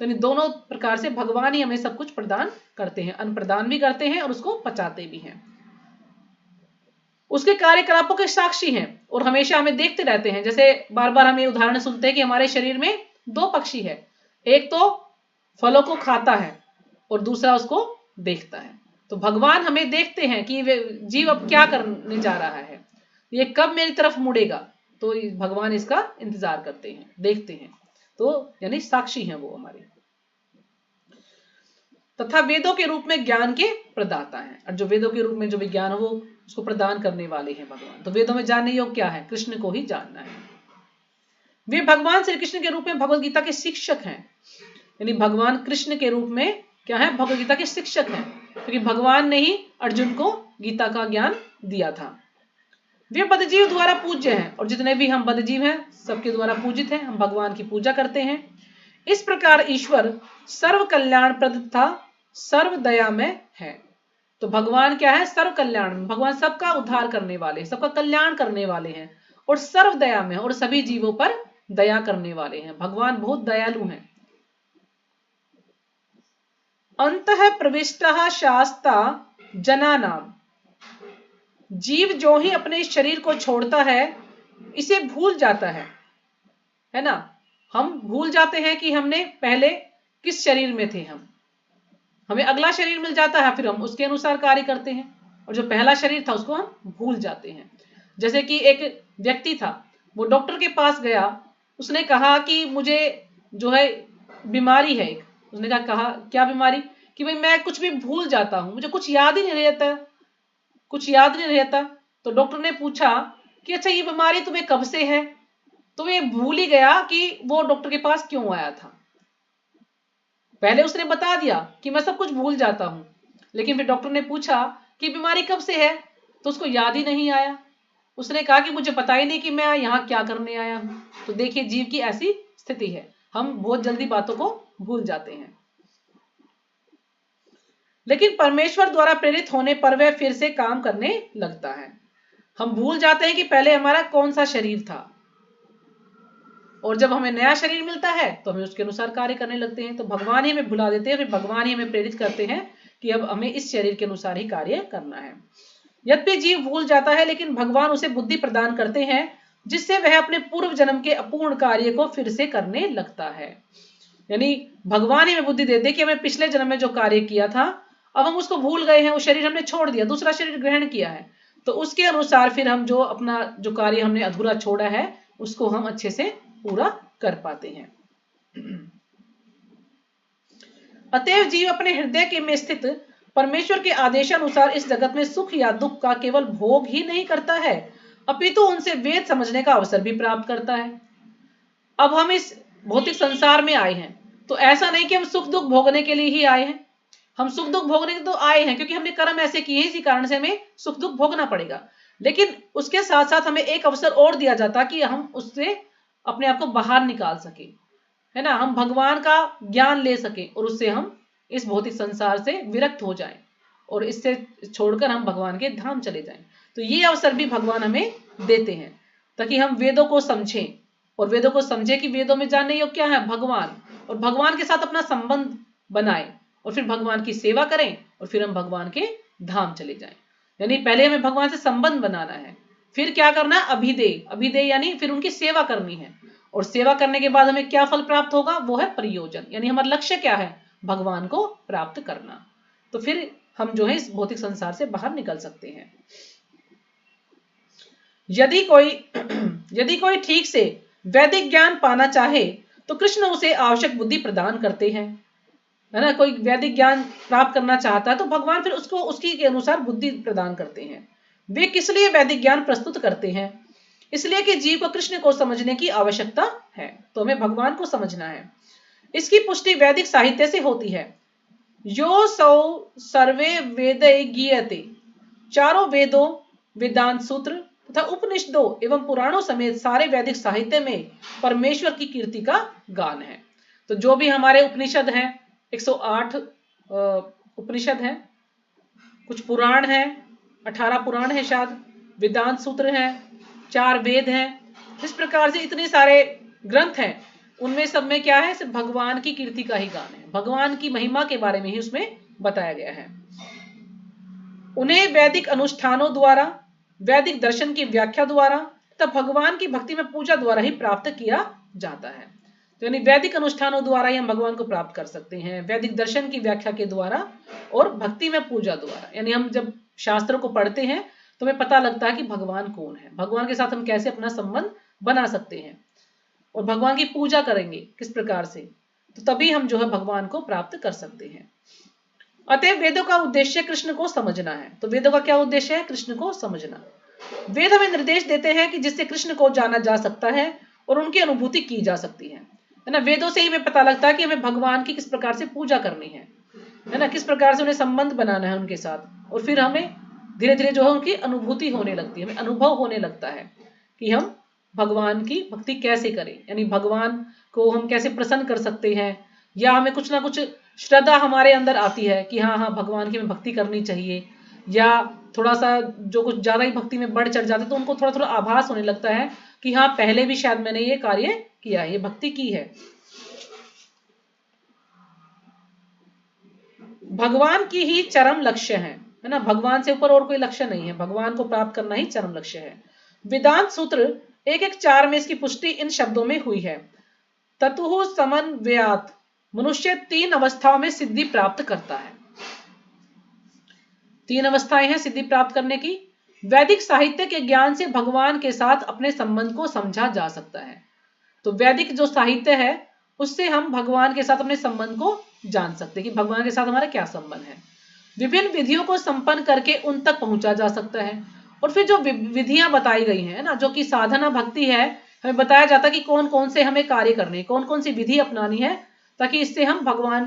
तो इन दोनों प्रकार से भगवान ही हमें सब कुछ प्रदान करते हैं, अन्न प्रदान भी करते हैं और उसको पचाते भी हैं। उसके कार्यकलापों के साक्षी हैं और हमेशा हमें देखते रहते हैं। जैसे बार बार हम ये उदाहरण सुनते हैं कि हमारे शरीर में दो पक्षी है, एक तो फलों को खाता है और दूसरा उसको देखता है। तो भगवान हमें देखते हैं कि जीव अब क्या करने जा रहा है, ये कब मेरी तरफ मुड़ेगा, तो भगवान इसका इंतजार करते हैं, देखते हैं। तो यानी साक्षी हैं वो हमारे। तथा वेदों के रूप में ज्ञान के प्रदाता हैं, और जो वेदों के रूप में जो विज्ञान हो वो उसको प्रदान करने वाले हैं भगवान। तो वेदों में जानने योग्य क्या है? कृष्ण को ही जानना है। वे भगवान श्री कृष्ण के रूप में भगवद गीता के शिक्षक हैं। यानी भगवान कृष्ण के रूप में क्या है? भगवद गीता के शिक्षक हैं, क्योंकि भगवान ने ही अर्जुन को गीता का ज्ञान दिया था। वे बद्धजीव द्वारा पूज्य हैं, और जितने भी हम बद्धजीव हैं सबके द्वारा पूजित हैं। हम भगवान की पूजा करते हैं। इस प्रकार ईश्वर सर्व कल्याण प्रद तथा सर्व दया में है। तो भगवान क्या है? सर्व कल्याण, भगवान सबका उद्धार करने वाले, सबका कल्याण करने वाले हैं, और सर्व दया में, और सभी जीवों पर दया करने वाले हैं। भगवान बहुत दयालु हैं। अंतः प्रविष्टः शास्ता जनानाम, जीव जो ही अपने शरीर को छोड़ता है इसे भूल जाता है ना। हम भूल जाते हैं कि हमने पहले किस शरीर में थे। हमें अगला शरीर मिल जाता है, फिर हम उसके अनुसार कार्य करते हैं, और जो पहला शरीर था उसको हम भूल जाते हैं। जैसे कि एक व्यक्ति था, वो डॉक्टर के पास गया, उसने कहा कि मुझे जो है बीमारी है एक। उसने कहा क्या बीमारी? कि भाई मैं कुछ भी भूल जाता हूं, मुझे कुछ याद ही नहीं रहता, कुछ याद नहीं रहता। तो डॉक्टर ने पूछा कि अच्छा ये बीमारी तुम्हें कब से है? तो ये भूल ही गया कि वो डॉक्टर के पास क्यों आया था। पहले उसने बता दिया कि मैं सब कुछ भूल जाता हूं, लेकिन फिर डॉक्टर ने पूछा कि बीमारी कब से है, तो उसको याद ही नहीं आया। उसने कहा कि मुझे पता ही नहीं कि मैं यहाँ क्या करने आया हूं। तो देखिए जीव की ऐसी स्थिति है, हम बहुत जल्दी बातों को भूल जाते हैं। लेकिन परमेश्वर द्वारा प्रेरित होने पर वह फिर से काम करने लगता है। हम भूल जाते हैं कि पहले हमारा कौन सा शरीर था, और जब हमें नया शरीर मिलता है तो हमें उसके अनुसार कार्य करने लगते हैं। तो भगवान ही हमें भुला देते हैं, फिर भगवान ही हमें प्रेरित करते हैं कि अब हमें इस शरीर के अनुसार ही कार्य करना है। यद्यपि जीव भूल जाता है, लेकिन भगवान उसे बुद्धि प्रदान करते हैं, जिससे वह अपने पूर्व जन्म के अपूर्ण कार्य को फिर से करने लगता है। यानी भगवान ही हमें बुद्धि देते कि हमें पिछले जन्म में जो कार्य किया था, अब हम उसको भूल गए हैं, वो शरीर हमने छोड़ दिया, दूसरा शरीर ग्रहण किया है, तो उसके अनुसार फिर हम जो अपना जो कार्य हमने अधूरा छोड़ा है उसको हम अच्छे से पूरा कर पाते हैं। अतएव जीव अपने हृदय के में स्थित परमेश्वर के आदेशानुसार इस जगत में सुख या दुख का केवल भोग ही नहीं करता है, अपितु उनसे वेद समझने का अवसर भी प्राप्त करता है। अब हम इस भौतिक संसार में आए हैं, तो ऐसा नहीं कि हम सुख दुख भोगने के लिए ही आए हैं। हम सुख दुख भोगने के तो आए हैं क्योंकि हमने कर्म ऐसे किए हैं, इसी कारण से हमें सुख दुख भोगना पड़ेगा। लेकिन उसके साथ साथ हमें एक अवसर और दिया जाता कि हम उससे अपने आप को बाहर निकाल सके, है ना, हम भगवान का ज्ञान ले सके और उससे हम इस भौतिक संसार से विरक्त हो जाएं और इससे छोड़कर हम भगवान के धाम चले जाएं। तो ये अवसर भी भगवान हमें देते हैं ताकि हम वेदों को समझें, और वेदों को समझे कि वेदों में जानने योग्य क्या है भगवान, और भगवान के साथ अपना संबंध बनाए और फिर भगवान की सेवा करें और फिर हम भगवान के धाम चले जाएं। यानी पहले हमें भगवान से संबंध बनाना है, फिर क्या करना है, अभिदेय। अभिदेय यानी फिर उनकी सेवा करनी है, और सेवा करने के बाद हमें क्या फल प्राप्त होगा, वो है प्रयोजन। यानी हमारा लक्ष्य क्या है, भगवान को प्राप्त करना। तो फिर हम जो है इस भौतिक संसार से बाहर निकल सकते हैं। यदि कोई ठीक से वैदिक ज्ञान पाना चाहे तो कृष्ण उसे आवश्यक बुद्धि प्रदान करते हैं, है ना। कोई वैदिक ज्ञान प्राप्त करना चाहता है तो भगवान फिर उसको उसकी के अनुसार बुद्धि प्रदान करते हैं। वे किस लिए वैदिक ज्ञान प्रस्तुत करते हैं? इसलिए कि जीव को कृष्ण को समझने की आवश्यकता है, तो हमें भगवान को समझना है। इसकी पुष्टि वैदिक साहित्य से होती है। यो सौ सर्वे वेद गीयते, चारों वेदों, वेदांत सूत्र तथा उपनिषदों एवं पुराणों समेत सारे वैदिक साहित्य में परमेश्वर की कीर्ति का गान है। तो जो भी हमारे उपनिषद हैं, 108 उपनिषद हैं, कुछ पुराण हैं, 18 पुराण है शायद, वेदांत सूत्र हैं, 4 वेद हैं, इस प्रकार से इतने सारे ग्रंथ हैं। उनमें सब में क्या है, सिर्फ भगवान की कीर्ति का ही गान है, भगवान की महिमा के बारे में ही उसमें बताया गया है। उन्हें वैदिक अनुष्ठानों द्वारा, वैदिक दर्शन की व्याख्या द्वारा तथा भगवान की भक्ति में पूजा द्वारा ही प्राप्त किया जाता है। तो यानी वैदिक अनुष्ठानों द्वारा ही हम भगवान को प्राप्त कर सकते हैं, वैदिक दर्शन की व्याख्या के द्वारा और भक्ति में पूजा द्वारा। यानी हम जब शास्त्रों को पढ़ते हैं तो हमें पता लगता है कि भगवान कौन है, भगवान के साथ हम कैसे अपना संबंध बना सकते हैं और भगवान की पूजा करेंगे किस प्रकार से, तो तभी हम जो है भगवान को प्राप्त कर सकते हैं। अतएव वेदों का उद्देश्य कृष्ण को समझना है। तो वेदों का क्या उद्देश्य है, कृष्ण को समझना। वेद हमें निर्देश देते हैं कि जिससे कृष्ण को जाना जा सकता है और उनकी अनुभूति की जा सकती है ना। वेदों से ही हमें पता लगता है कि हमें भगवान की किस प्रकार से पूजा करनी है ना, किस प्रकार से उन्हें संबंध बनाना है उनके साथ, और फिर हमें धीरे धीरे जो है उनकी अनुभूति होने लगती है, हमें अनुभव होने लगता है कि हम भगवान की भक्ति कैसे करें, यानी भगवान को हम कैसे प्रसन्न कर सकते हैं, या हमें कुछ ना कुछ श्रद्धा हमारे अंदर आती है कि हाँ हाँ भगवान की हमें भक्ति करनी चाहिए, या थोड़ा सा जो कुछ ज्यादा ही भक्ति में बढ़ चढ़ जाते हैं तो उनको थोड़ा थोड़ा आभास होने लगता है कि हाँ पहले भी शायद मैंने ये कार्य किया है, ये भक्ति की है। भगवान की ही चरम लक्ष्य है ना, भगवान से ऊपर और कोई लक्ष्य नहीं है, भगवान को प्राप्त करना ही चरम लक्ष्य है। वेदांत सूत्र 1:4 में इसकी पुष्टि इन शब्दों में हुई है, ततुः समन्वयात् मनुष्य 3 अवस्थाओं में सिद्धि प्राप्त करता है। 3 अवस्थाएं हैं सिद्धि प्राप्त करने की। वैदिक साहित्य के ज्ञान से भगवान के साथ अपने संबंध को समझा जा सकता है। तो वैदिक जो साहित्य है उससे हम भगवान के साथ अपने संबंध को जान सकते हैं कि भगवान के साथ हमारा क्या संबंध है। विभिन्न विधियों को संपन्न करके उन तक पहुंचा जा सकता है। और फिर जो विधियां बताई गई हैं ना, जो कि साधना भक्ति है, हमें बताया जाता है कि कौन कौन से हमें कार्य करने, कौन कौन सी विधि अपनानी है ताकि इससे हम भगवान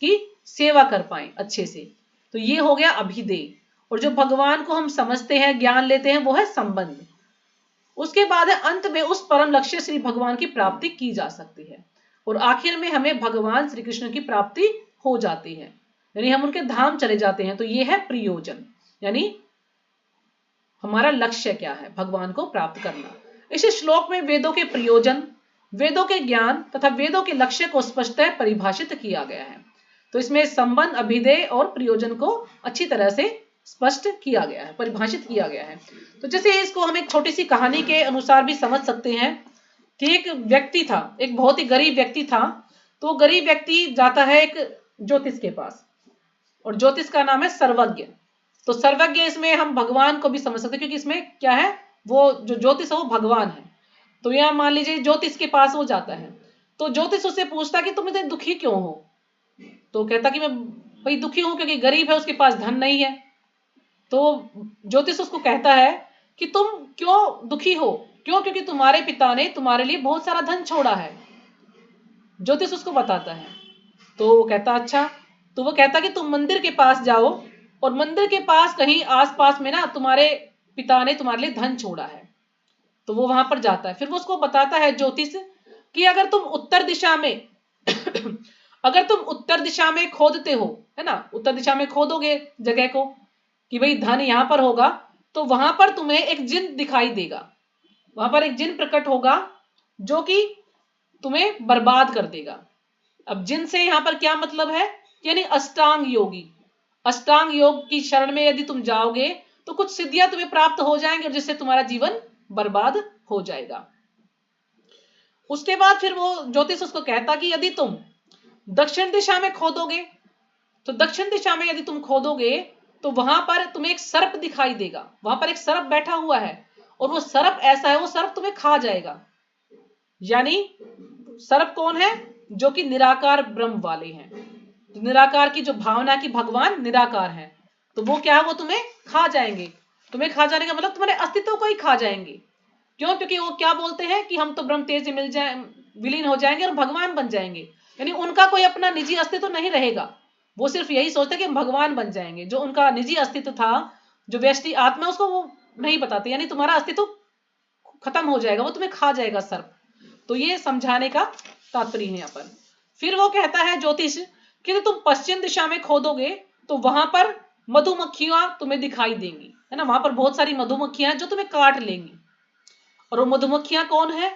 की सेवा कर पाए अच्छे से। तो ये हो गया अभिधेय। और जो भगवान को हम समझते हैं, ज्ञान लेते हैं, वो है संबंध। उसके बाद है अंत में उस परम लक्ष्य श्री भगवान की प्राप्ति की जा सकती है। और आखिर में हमें भगवान श्री कृष्ण की प्राप्ति हो जाती है, यानी हम उनके धाम चले जाते हैं। तो ये है प्रयोजन, यानी हमारा लक्ष्य क्या है, भगवान को प्राप्त करना। इस श्लोक में वेदों के प्रयोजन, वेदों के ज्ञान तथा वेदों के लक्ष्य को स्पष्टतः परिभाषित किया गया है। तो इसमें संबंध, अभिधेय और प्रयोजन को अच्छी तरह से स्पष्ट किया गया है, परिभाषित किया गया है। तो जैसे इसको हम एक छोटी सी कहानी के अनुसार भी समझ सकते हैं कि एक व्यक्ति था, एक बहुत ही गरीब व्यक्ति था। तो गरीब व्यक्ति जाता है एक ज्योतिष के पास, और ज्योतिष का नाम है सर्वज्ञ। तो सर्वज्ञ इसमें हम भगवान को भी समझ सकते हैं, क्योंकि इसमें क्या है, वो जो ज्योतिष है वो भगवान है। तो यह मान लीजिए ज्योतिष के पास वो जाता है, तो ज्योतिष उससे पूछता कि तुम इतने दुखी क्यों हो। तो कहता कि मैं भाई दुखी हूं क्योंकि गरीब है, उसके पास धन नहीं है। तो ज्योतिष उसको कहता है कि तुम क्यों दुखी हो, क्यों, क्योंकि तुम्हारे पिता ने तुम्हारे लिए बहुत सारा धन छोड़ा है। ज्योतिष उसको बताता है। तो वो कहता अच्छा। तो वो कहता कि तुम मंदिर के पास जाओ, और मंदिर के पास कहीं आसपास में ना तुम्हारे पिता ने तुम्हारे लिए धन छोड़ा है। तो वो वहां पर जाता है। फिर वो उसको बताता है ज्योतिष कि अगर तुम उत्तर दिशा में अगर तुम उत्तर दिशा में खोदते हो, है ना, उत्तर दिशा में खोदोगे जगह को कि भाई धन यहां पर होगा, तो वहां पर तुम्हें एक जिन दिखाई देगा, वहां पर एक जिन प्रकट होगा जो कि तुम्हें बर्बाद कर देगा। अब जिन से यहां पर क्या मतलब है, यानी अष्टांग योगी। अष्टांग योग की शरण में यदि तुम जाओगे तो कुछ सिद्धियां तुम्हें प्राप्त हो जाएंगी, और जिससे तुम्हारा जीवन बर्बाद हो जाएगा। उसके बाद फिर वो ज्योतिष उसको कहता कि यदि तुम दक्षिण दिशा में खोदोगे, तो दक्षिण दिशा में यदि तुम खोदोगे तो वहां पर तुम्हें एक सर्प दिखाई देगा। वहां पर एक सर्प बैठा हुआ है, और वो सर्प ऐसा है, वो सर्प तुम्हें खा जाएगा। यानी सर्प कौन है, जो कि निराकार ब्रह्म वाले हैं। तो निराकार की जो भावना की भगवान निराकार है, तो वो क्या है, वो तुम्हें खा जाएंगे। तुम्हें खा जाने का मतलब तुम्हारे अस्तित्व को ही खा जाएंगे। क्यों, क्योंकि वो क्या बोलते हैं कि हम तो ब्रह्म तेज मिल जाए, विलीन हो जाएंगे और भगवान बन जाएंगे। यानी उनका कोई अपना निजी अस्तित्व नहीं रहेगा। वो सिर्फ यही सोचते कि हम भगवान बन जाएंगे। जो उनका निजी अस्तित्व था, जो व्यष्टि आत्मा, उसको वो नहीं बताते। यानी तुम्हारा अस्तित्व खत्म हो जाएगा, वो तुम्हें खा जाएगा सर्प। तो ये समझाने का तात्पर्य है यहाँ पर। फिर वो कहता है ज्योतिष कि तुम पश्चिम दिशा में खोदोगे तो वहां पर मधुमक्खियां तुम्हें दिखाई देंगी, है ना। वहां पर बहुत सारी मधुमक्खियां जो तुम्हें काट लेंगी। और वो मधुमक्खियां कौन है,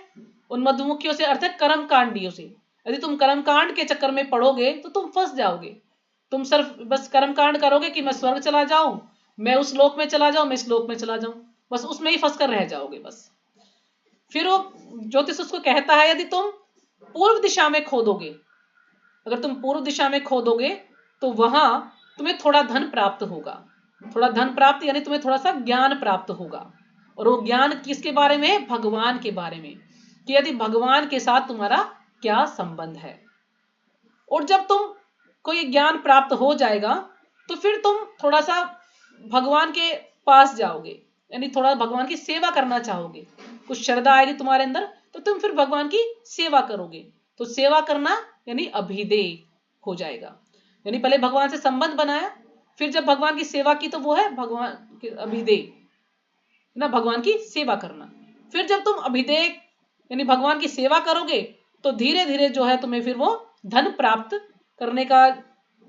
उन मधुमक्खियों से अर्थ है कर्मकांडियों से। यदि तुम कर्मकांड के चक्कर में पड़ोगे तो तुम फंस जाओगे। तुम सिर्फ बस कर्मकांड करोगे कि मैं स्वर्ग चला जाऊं, मैं उस लोक में चला जाऊं, मैं इस लोक में चला जाऊं, बस उसमें ही फंस कर रह जाओगे बस। फिर वो ज्योतिष उसको कहता है यदि तुम पूर्व दिशा में खोदोगे, अगर तुम पूर्व दिशा में खोदोगे तो वहां तुम्हें थोड़ा धन प्राप्त होगा। थोड़ा धन प्राप्त यानी तुम्हें थोड़ा सा ज्ञान प्राप्त होगा। और वो ज्ञान किसके बारे में, भगवान के बारे में, कि यदि भगवान के साथ तुम्हारा क्या संबंध है। और जब तुम को ये ज्ञान प्राप्त हो जाएगा तो फिर तुम थोड़ा सा भगवान के पास जाओगे, यानी थोड़ा भगवान की सेवा करना चाहोगे। कुछ श्रद्धा आएगी तुम्हारे अंदर तो तुम फिर भगवान की सेवा करोगे। तो सेवा करना यानी अभिधेय हो जाएगा। यानी पहले भगवान से संबंध बनाया, फिर जब भगवान की सेवा की तो वो है भगवान के अभिधेय ना, भगवान की सेवा करना। फिर जब तुम अभिधेय यानी भगवान की सेवा करोगे तो धीरे धीरे जो है तुम्हें फिर वो धन प्राप्त करने का,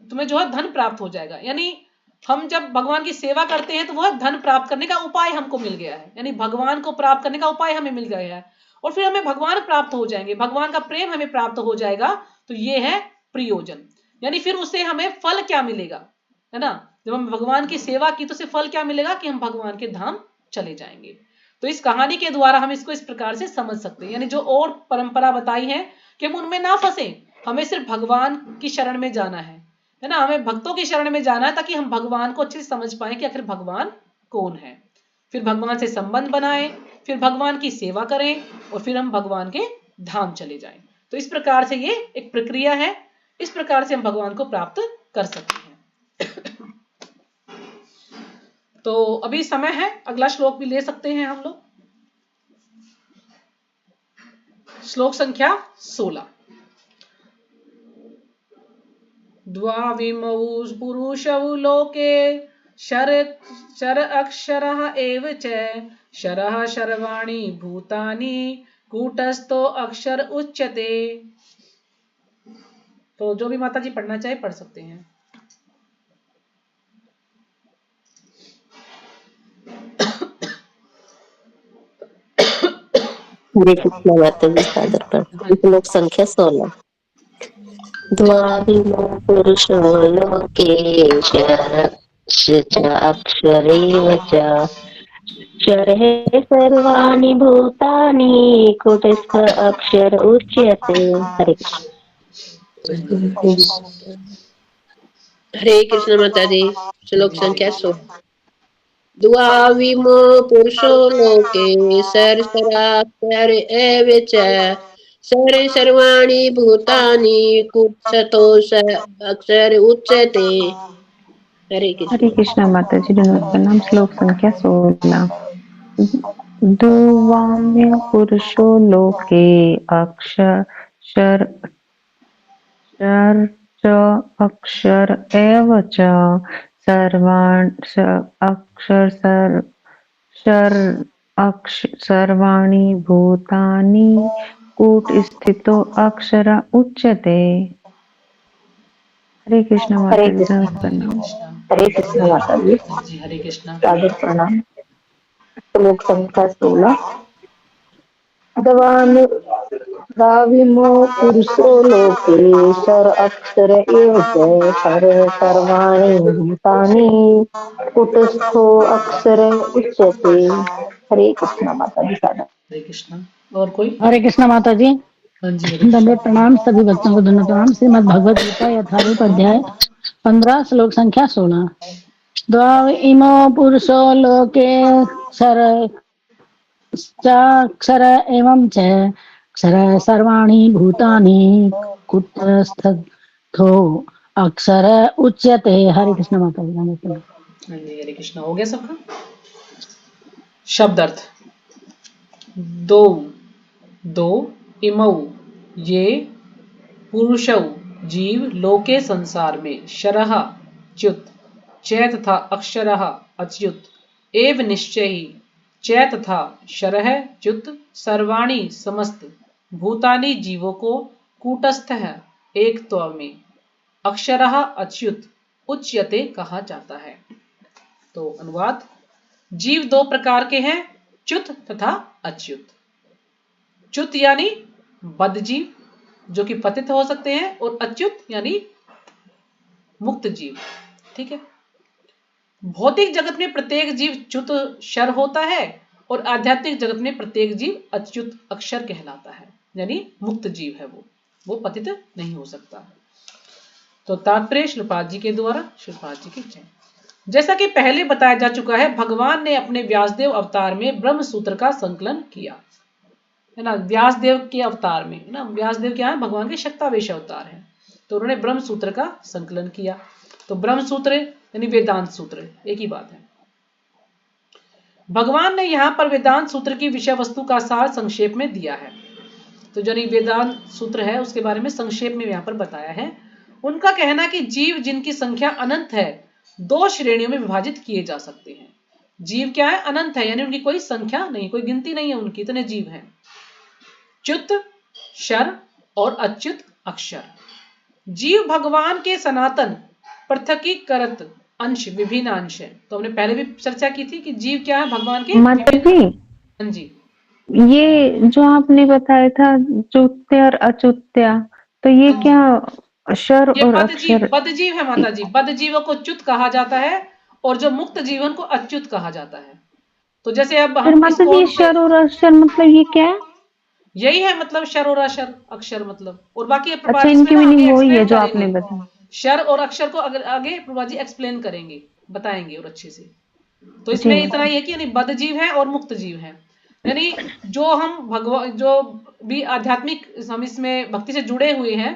तुम्हें जो है धन प्राप्त हो जाएगा। यानी हम जब भगवान की सेवा करते हैं तो वह धन प्राप्त करने का उपाय हमको मिल गया है, यानी भगवान को प्राप्त करने का उपाय हमें मिल गया है। और फिर हमें भगवान प्राप्त हो जाएंगे, भगवान का प्रेम हमें प्राप्त हो जाएगा। तो ये है प्रयोजन। यानी फिर उससे हमें फल क्या मिलेगा, है ना। जब हम भगवान की सेवा की तो उससे फल क्या मिलेगा कि हम भगवान के धाम चले जाएंगे। तो इस कहानी के द्वारा हम इसको इस प्रकार से समझ सकते हैं। यानी जो और परंपरा बताई है कि हम उनमें ना फंसे, हमें सिर्फ भगवान की शरण में जाना है ना। हमें भक्तों की शरण में जाना है ताकि हम भगवान को अच्छे से समझ पाए कि आखिर भगवान कौन है। फिर भगवान से संबंध बनाएं, फिर भगवान की सेवा करें और फिर हम भगवान के धाम चले जाएं। तो इस प्रकार से ये एक प्रक्रिया है, इस प्रकार से हम भगवान को प्राप्त कर सकते हैं। तो अभी समय है, अगला श्लोक भी ले सकते हैं हम लोग। श्लोक संख्या 16। द्वाविमौ पुरुषौ लोके शर अक्षरः एव च शरः सर्वाणि भूतानि कूटस्थो अक्षर उच्यते। तो जो भी माता जी पढ़ना चाहे पढ़ सकते हैं। हरे कृष्ण माता जी सादर पर श्लोक संख्या 16। द्वाविमो पुरुषो लोकेश अक्षरेव च क्षरे सर्वाणि भूतानि कूटस्थ अक्षर उच्यते। हरे हरे कृष्ण माता दी। श्लोक संख्या 16। द्वाविमो पुरुषो लोके सर्वक्षर एव च सर्वे सर्वाणि भूतानि कुत्सतो अक्षर उच्यते। हरे हरे कृष्ण। कृष्णा माता जी प्रणाम। श्लोक संख्या 16। द्वाविमो पुरुषो लोके अक्षर एव च सर्वाणि भूतानि कूटस्थितो अक्षर उच्यते। हरे कृष्ण माता जी प्रणाम। हरे कृष्ण माता जी हरे कृष्णा। सादर प्रणाम। श्लोक संख्या 16। द्वाविमो पुरुषो लोके अक्षर एव च सर्वाणि भूतानि कूटस्थो अक्षर उच्यते। हरे कृष्ण माता जी सादर। हरे कृष्णा। और कोई? हरे कृष्ण माता जी, हाँ जी हरे कृष्णा। दंडवत प्रणाम। सभी भक्तों को दंडवत प्रणाम। श्रीमद् भगवद गीता यथारूप अध्याय 15 श्लोक संख्या 16। द्वाविमो पुरुषो लोके क्षर एवं च क्षर सर्वाणि भूतानि कुटस्थो अक्षर उच्यते। हरे कृष्ण माता जी। हाँ जी हरे कृष्णा। हो गया सबका? शब्द अर्थ। दो दो इमौ ये पुरुषौ जीव लोके संसार में शरह च्युत चै तथा अक्षरः अच्युत एव निश्चय ही चै तथा शरह च्युत सर्वाणि समस्त भूतानि जीवों को कूटस्थ है एकत्व में अक्षरः अच्युत उच्यते कहा जाता है। तो अनुवाद, जीव दो प्रकार के हैं, च्युत तथा अच्युत। च्युत यानी बद्ध जीव जो कि पतित हो सकते हैं, और अच्युत यानी मुक्त जीव। ठीक है। भौतिक जगत में प्रत्येक जीव च्युत शर होता है और आध्यात्मिक जगत में प्रत्येक जीव अच्युत अक्षर कहलाता है, यानी मुक्त जीव है वो पतित नहीं हो सकता। तो तात्पर्य श्रीपाद जी के द्वारा। श्रीपाद जी की जय। जैसा कि पहले बताया जा चुका है, भगवान ने अपने व्यासदेव अवतार में ब्रह्म सूत्र का संकलन किया है ना। व्यासदेव के अवतार में है ना, व्यासदेव क्या है? भगवान के शक्तावेश अवतार है। तो उन्होंने ब्रह्म सूत्र का संकलन किया। तो ब्रह्म सूत्र यानी वेदांत सूत्र, एक ही बात है। भगवान ने यहां पर वेदांत सूत्र की विषय वस्तु का सार संक्षेप में दिया है। तो जो वेदांत सूत्र है उसके बारे में संक्षेप में यहां पर बताया है। उनका कहना कि जीव जिनकी संख्या अनंत है, दो श्रेणियों में विभाजित किए जा सकते हैं। जीव क्या है? अनंत है, यानी उनकी कोई संख्या नहीं, कोई गिनती नहीं है उनकी, इतने जीव हैं। च्युत शर और अच्युत अक्षर। जीव भगवान के सनातन पृथकीकृत अंश, विभिन्न अंश है। तो हमने पहले भी चर्चा की थी कि जीव क्या है? भगवान के माता जी, हाँ जी, ये जो आपने बताया था च्युत्य और अच्युत्य, तो ये क्या शर ये और बद्ध अक्षर? जीव है माता जी। बद्ध जीवों को च्युत कहा जाता है और जो मुक्त जीवन को अच्युत कहा जाता है। तो जैसे अब फिर हम इस माता जी, कौन से, शर और अक्षर मतलब ये क्या है? यही है मतलब शर और अक्षर, अक्षर मतलब, और बाकी प्रभा अच्छा, जी इसमें इनकी ना आगे मीनिंग वही है एक्सप्लेन जो आपने करेंगे। बताया। शर और अक्षर को अगर आगे प्रभा जी एक्सप्लेन करेंगे, बताएंगे और अच्छे से। तो इसमें इतना ही है कि यानी बद्ध जीव है और मुक्त जीव है। यानी जो हम भगवान जो भी आध्यात्मिक हम इसमें भक्ति से जुड़े हुए हैं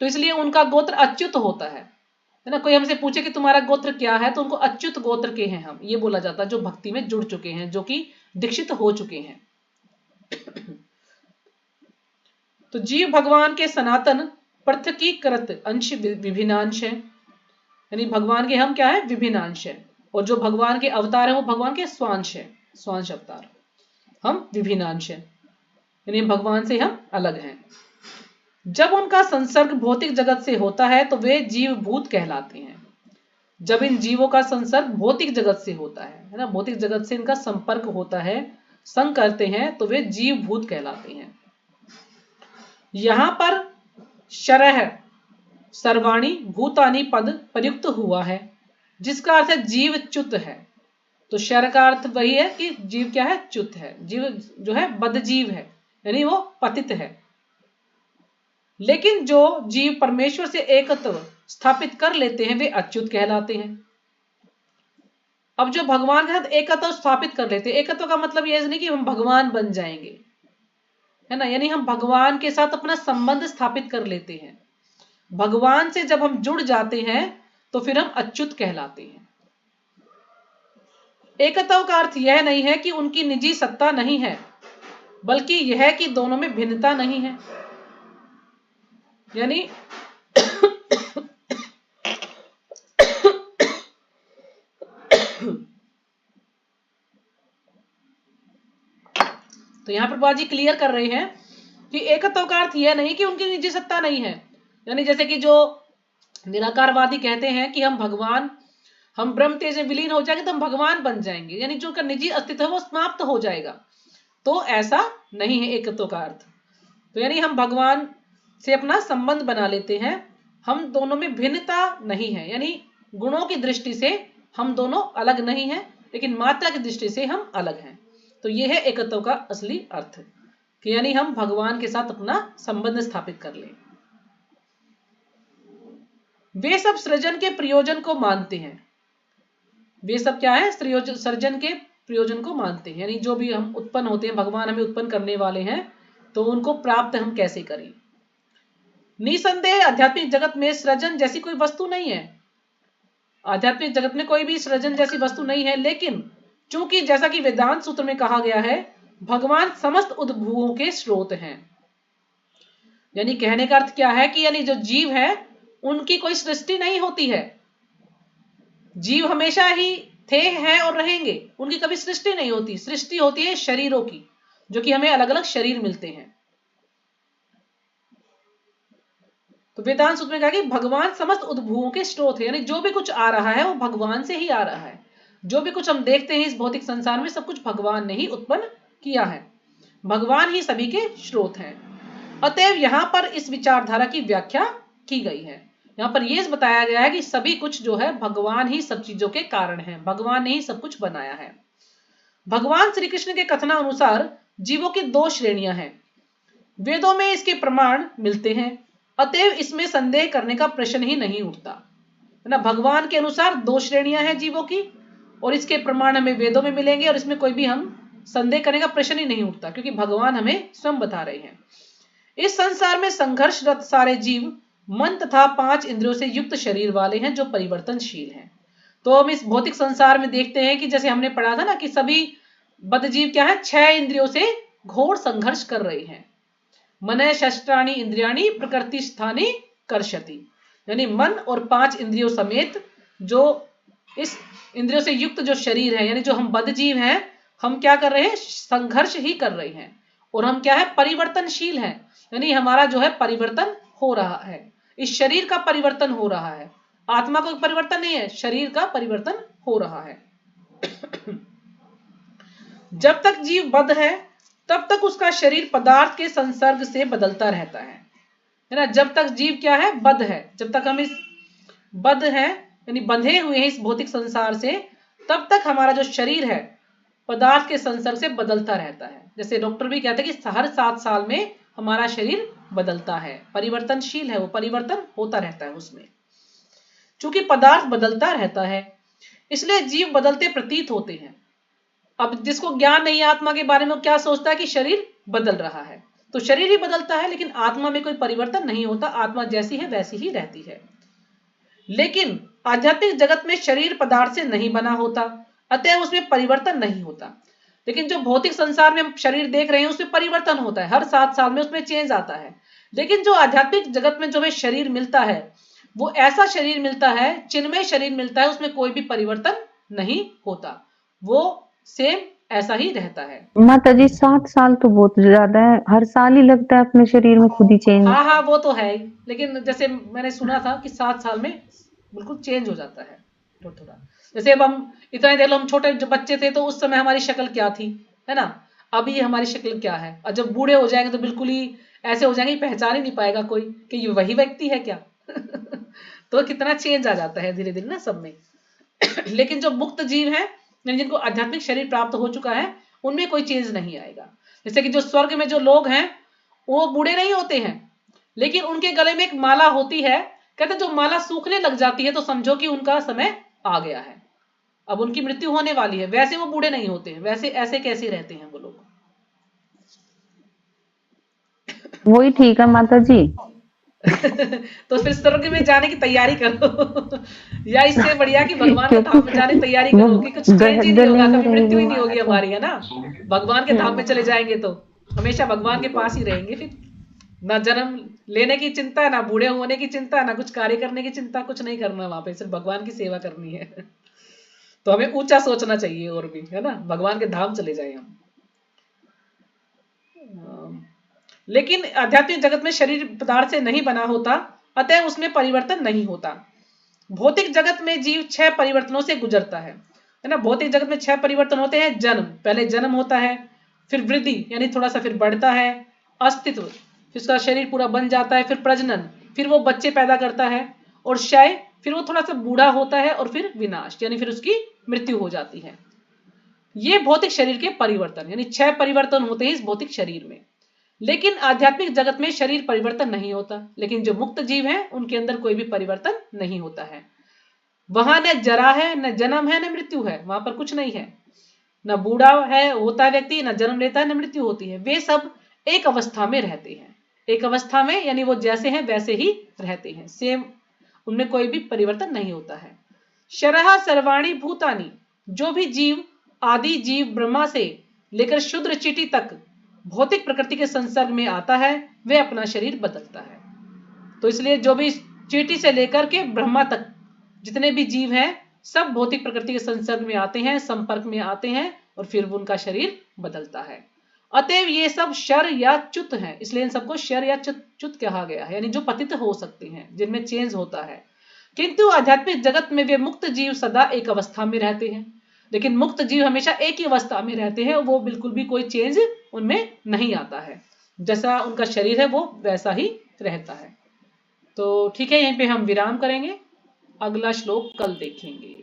तो इसलिए उनका गोत्र अच्युत होता है ना। कोई हमसे पूछे कि तुम्हारा गोत्र क्या है तो उनको अच्युत गोत्र के हैं हम, ये बोला जाता है, जो भक्ति में जुड़ चुके हैं, जो कि दीक्षित हो चुके हैं। तो जीव भगवान के सनातन पृथकीकृत अंश विभिन्नांश है, यानी भगवान के हम क्या है, विभिन्न अंश है, और जो भगवान के अवतार है वो भगवान के स्वांश है, स्वांश अवतार, हम विभिन्न अंश है, यानी भगवान से हम अलग हैं। जब उनका संसर्ग भौतिक जगत से होता है तो वे जीव भूत कहलाते हैं। जब इन जीवों का संसर्ग भौतिक जगत से होता है ना, भौतिक जगत से इनका संपर्क होता है, संग करते हैं, तो वे जीव भूत कहलाते हैं। यहां पर शरह सर्वाणी भूतानी पद प्रयुक्त हुआ है, जिसका अर्थ है जीव च्युत है। तो शर का अर्थ वही है कि जीव क्या है, च्युत है, जीव जो है बद्ध जीव है, यानी वो पतित है। लेकिन जो जीव परमेश्वर से एकत्व स्थापित कर लेते हैं वे अच्युत कहलाते हैं। अब जो भगवान के साथ एकत्व स्थापित कर लेते हैं, एकत्व का मतलब यह नहीं कि हम भगवान बन जाएंगे, है ना, यानी हम भगवान के साथ अपना संबंध स्थापित कर लेते हैं। भगवान से जब हम जुड़ जाते हैं तो फिर हम अच्युत कहलाते हैं। एकत्व का अर्थ यह नहीं है कि उनकी निजी सत्ता नहीं है, बल्कि यह कि दोनों में भिन्नता नहीं है। यानी तो यहां पर बाबा जी क्लियर कर रहे हैं कि एकत्व का अर्थ यह नहीं कि उनकी निजी सत्ता नहीं है, यानी जैसे कि जो निराकारवादी कहते हैं कि हम भगवान, हम ब्रह्म तेज में विलीन हो जाएंगे तो हम भगवान बन जाएंगे, यानी जो उनका निजी अस्तित्व है वो समाप्त हो जाएगा। तो ऐसा नहीं है एकत्व का अर्थ। तो यानी हम भगवान से अपना संबंध बना लेते हैं, हम दोनों में भिन्नता नहीं है, यानी गुणों की दृष्टि से हम दोनों अलग नहीं हैं, लेकिन मात्रा की दृष्टि से हम अलग हैं। तो यह है एकत्व का असली अर्थ, कि यानी हम भगवान के साथ अपना संबंध स्थापित कर लें। वे सब सृजन के प्रयोजन को मानते हैं। वे सब क्या है, सृजन के प्रयोजन को मानते हैं, यानी जो भी हम उत्पन्न होते हैं, भगवान हमें उत्पन्न करने वाले हैं, तो उनको प्राप्त हम कैसे करें। निसंदेह आध्यात्मिक जगत में सृजन जैसी कोई वस्तु नहीं है, आध्यात्मिक जगत में कोई भी सृजन जैसी वस्तु नहीं है, लेकिन चूंकि जैसा कि वेदांत सूत्र में कहा गया है, भगवान समस्त उद्भवों के स्रोत हैं। यानी कहने का अर्थ क्या है कि यानी जो जीव है उनकी कोई सृष्टि नहीं होती है, जीव हमेशा ही थे, हैं और रहेंगे, उनकी कभी सृष्टि नहीं होती। सृष्टि होती है शरीरों की, जो कि हमें अलग अलग शरीर मिलते हैं। तो वेदांत सूत्र में कहा कि भगवान समस्त उद्भवों के स्रोत है, यानी जो भी कुछ आ रहा है वो भगवान से ही आ रहा है। जो भी कुछ हम देखते हैं इस भौतिक संसार में, सब कुछ भगवान ने ही उत्पन्न किया है, भगवान ही सभी के स्रोत हैं। अतएव यहां पर इस विचारधारा की व्याख्या की गई है। यहां पर यह बताया गया है कि सभी कुछ जो है भगवान ही सब चीजों के कारण है, भगवान ने ही सब कुछ बनाया है। भगवान श्री कृष्ण के कथनानुसार जीवों की दो श्रेणियां हैं, वेदों में इसके प्रमाण मिलते हैं, अतएव इसमें संदेह करने का प्रश्न ही नहीं उठता, है ना। भगवान के अनुसार दो श्रेणियां हैं जीवों की, और इसके प्रमाण हमें वेदों में मिलेंगे, और इसमें कोई भी हम संदेह करने का प्रश्न ही नहीं उठता, क्योंकि भगवान हमें स्वयं बता रहे हैं। इस संसार में संघर्षरत सारे जीव मन तथा 5 इंद्रियों से युक्त शरीर वाले हैं, जो परिवर्तनशील हैं। तो हम इस भौतिक संसार में देखते हैं कि जैसे हमने पढ़ा था ना कि सभी बद्ध जीव क्या है, 6 इंद्रियों से घोर संघर्ष कर रहे हैं। मनः षष्ठानि इंद्रियाणि प्रकृति स्थानि कर्षति, यानी मन और 5 इंद्रियों समेत जो इस इंद्रियों से युक्त जो शरीर है, यानी जो हम बद्ध जीव हैं, हम क्या कर रहे हैं, संघर्ष ही कर रहे हैं। और हम क्या है, परिवर्तनशील हैं, यानी हमारा जो है परिवर्तन हो रहा है, इस शरीर का परिवर्तन हो रहा है, आत्मा का परिवर्तन नहीं है, शरीर का परिवर्तन हो रहा है। जब तक जीव बद्ध है तब तक उसका शरीर पदार्थ के संसर्ग से बदलता रहता है ना। जब तक जीव क्या है, बद्ध है, जब तक हम इस बद्ध है यानी बंधे हुए हैं इस भौतिक संसार से, तब तक हमारा जो शरीर है पदार्थ के संसर्ग से बदलता रहता है। जैसे डॉक्टर भी कहते हैं कि हर 7 साल में हमारा शरीर बदलता है, परिवर्तनशील है, वो परिवर्तन होता रहता है उसमें, चूंकि पदार्थ बदलता रहता है। इसलिए जीव बदलते प्रतीत होते हैं। अब जिसको ज्ञान नहीं है आत्मा के बारे में, क्या सोचता है कि शरीर बदल रहा है, तो शरीर ही बदलता है, लेकिन आत्मा में कोई परिवर्तन नहीं होता, आत्मा जैसी है वैसी ही रहती है। लेकिन आध्यात्मिक जगत में शरीर पदार्थ से नहीं बना होता, अतः उसमें परिवर्तन नहीं होता। लेकिन जो भौतिक संसार में हम शरीर देख रहे हैं उसमें परिवर्तन होता है, हर 7 साल में उसमें चेंज आता है। लेकिन जो आध्यात्मिक जगत में जो हमें शरीर मिलता है वो ऐसा शरीर मिलता है, चिन्मय शरीर मिलता है, उसमें कोई भी परिवर्तन नहीं होता, वो सेम ऐसा ही रहता है। माता जी 7 साल तो बहुत ज्यादा है, हर साल ही लगता है अपने शरीर में खुद ही चेंज। हाँ हाँ वो तो है ही, लेकिन जैसे मैंने सुना था कि 7 साल में बिल्कुल चेंज हो जाता है थोड़ा थोड़ा। जैसे अब हम इतना देख लो, हम छोटे जब बच्चे थे तो उस समय हमारी शक्ल क्या थी, है ना, अभी हमारी शक्ल क्या है, और जब बूढ़े हो जाएंगे तो बिल्कुल ही ऐसे हो जाएंगे, पहचान ही नहीं पाएगा कोई कि ये वही व्यक्ति है क्या। तो कितना चेंज आ जाता है धीरे धीरे ना सब में। लेकिन जो मुक्त जीव है, यानी जिनको आध्यात्मिक शरीर प्राप्त हो चुका है, उनमें कोई चेंज नहीं आएगा। जैसे कि जो स्वर्ग में जो लोग हैं वो बूढ़े नहीं होते हैं, लेकिन उनके गले में एक माला होती है, कहते जो माला सूखने लग जाती है तो समझो कि उनका समय आ गया है, अब उनकी मृत्यु होने वाली है, वैसे वो बूढ़े नहीं होते हैं, वैसे ऐसे कैसे रहते हैं वो लोग। वही ठीक है माता जी। तो फिर स्वर्ग में जाने की तैयारी करो। या इससे बढ़िया कि भगवान के धाम में जाने की तैयारी वो करो कि कुछ चेंज ही नहीं गले होगा, में कभी मृत्यु ही नहीं होगी रहेगी। हमारी, है ना। भगवान के धाम में चले जाएंगे तो हमेशा भगवान के पास ही रहेंगे, फिर ना जन्म लेने की चिंता, ना बूढ़े होने की चिंता, ना कुछ कार्य करने की चिंता, कुछ नहीं करना वहां पे, सिर्फ भगवान की सेवा करनी है। तो हमें ऊंचा सोचना चाहिए और भी, है ना, भगवान के धाम चले जाए हम। लेकिन आध्यात्मिक जगत में शरीर पदार्थ से नहीं बना होता, अतः उसमें परिवर्तन नहीं होता। भौतिक जगत में जीव 6 परिवर्तनों से गुजरता है ना। भौतिक जगत में 6 परिवर्तन होते हैं। जन्म, पहले जन्म होता है, फिर वृद्धि यानी थोड़ा सा फिर बढ़ता है, अस्तित्व, फिर उसका शरीर पूरा बन जाता है, फिर प्रजनन, फिर वो बच्चे पैदा करता है, और क्षय, फिर वो थोड़ा सा बूढ़ा होता है, और फिर विनाश यानी फिर उसकी मृत्यु हो जाती है। ये भौतिक शरीर के परिवर्तन, यानी 6 परिवर्तन होते हैं इस भौतिक शरीर में। लेकिन आध्यात्मिक जगत में शरीर परिवर्तन नहीं होता, लेकिन जो मुक्त जीव हैं उनके अंदर कोई भी परिवर्तन नहीं होता है। वहां न जरा है, न जन्म है, न मृत्यु है, वहां पर कुछ नहीं है, न बूढ़ा है होता है व्यक्ति, न जन्म लेता है, न मृत्यु होती है। वे सब एक अवस्था में रहते हैं, एक अवस्था में, यानी वो जैसे हैं वैसे ही रहते हैं, सेम, उनमें कोई भी परिवर्तन नहीं होता है। शरह सर्वाणी भूतानी, जो भी जीव आदि जीव ब्रह्मा से लेकर शूद्र चीटी तक भौतिक प्रकृति के संसर्ग में आता है, वह अपना शरीर बदलता है। तो इसलिए जो भी चीटी से लेकर के ब्रह्मा तक जितने भी जीव हैं सब भौतिक प्रकृति के संसर्ग में आते हैं, संपर्क में आते हैं, और फिर उनका शरीर बदलता है। अतएव ये सब शर या च्युत हैं, इसलिए इन सबको शर या च्युत कहा गया है, यानी जो पतित हो सकते हैं, जिनमें चेंज होता है। किंतु आध्यात्मिक जगत में वे मुक्त जीव सदा एक अवस्था में रहते हैं। लेकिन मुक्त जीव हमेशा एक ही अवस्था में रहते हैं, वो बिल्कुल भी कोई चेंज उनमें नहीं आता है, जैसा उनका शरीर है वो वैसा ही रहता है। तो ठीक है, यहीं पे हम विराम करेंगे, अगला श्लोक कल देखेंगे।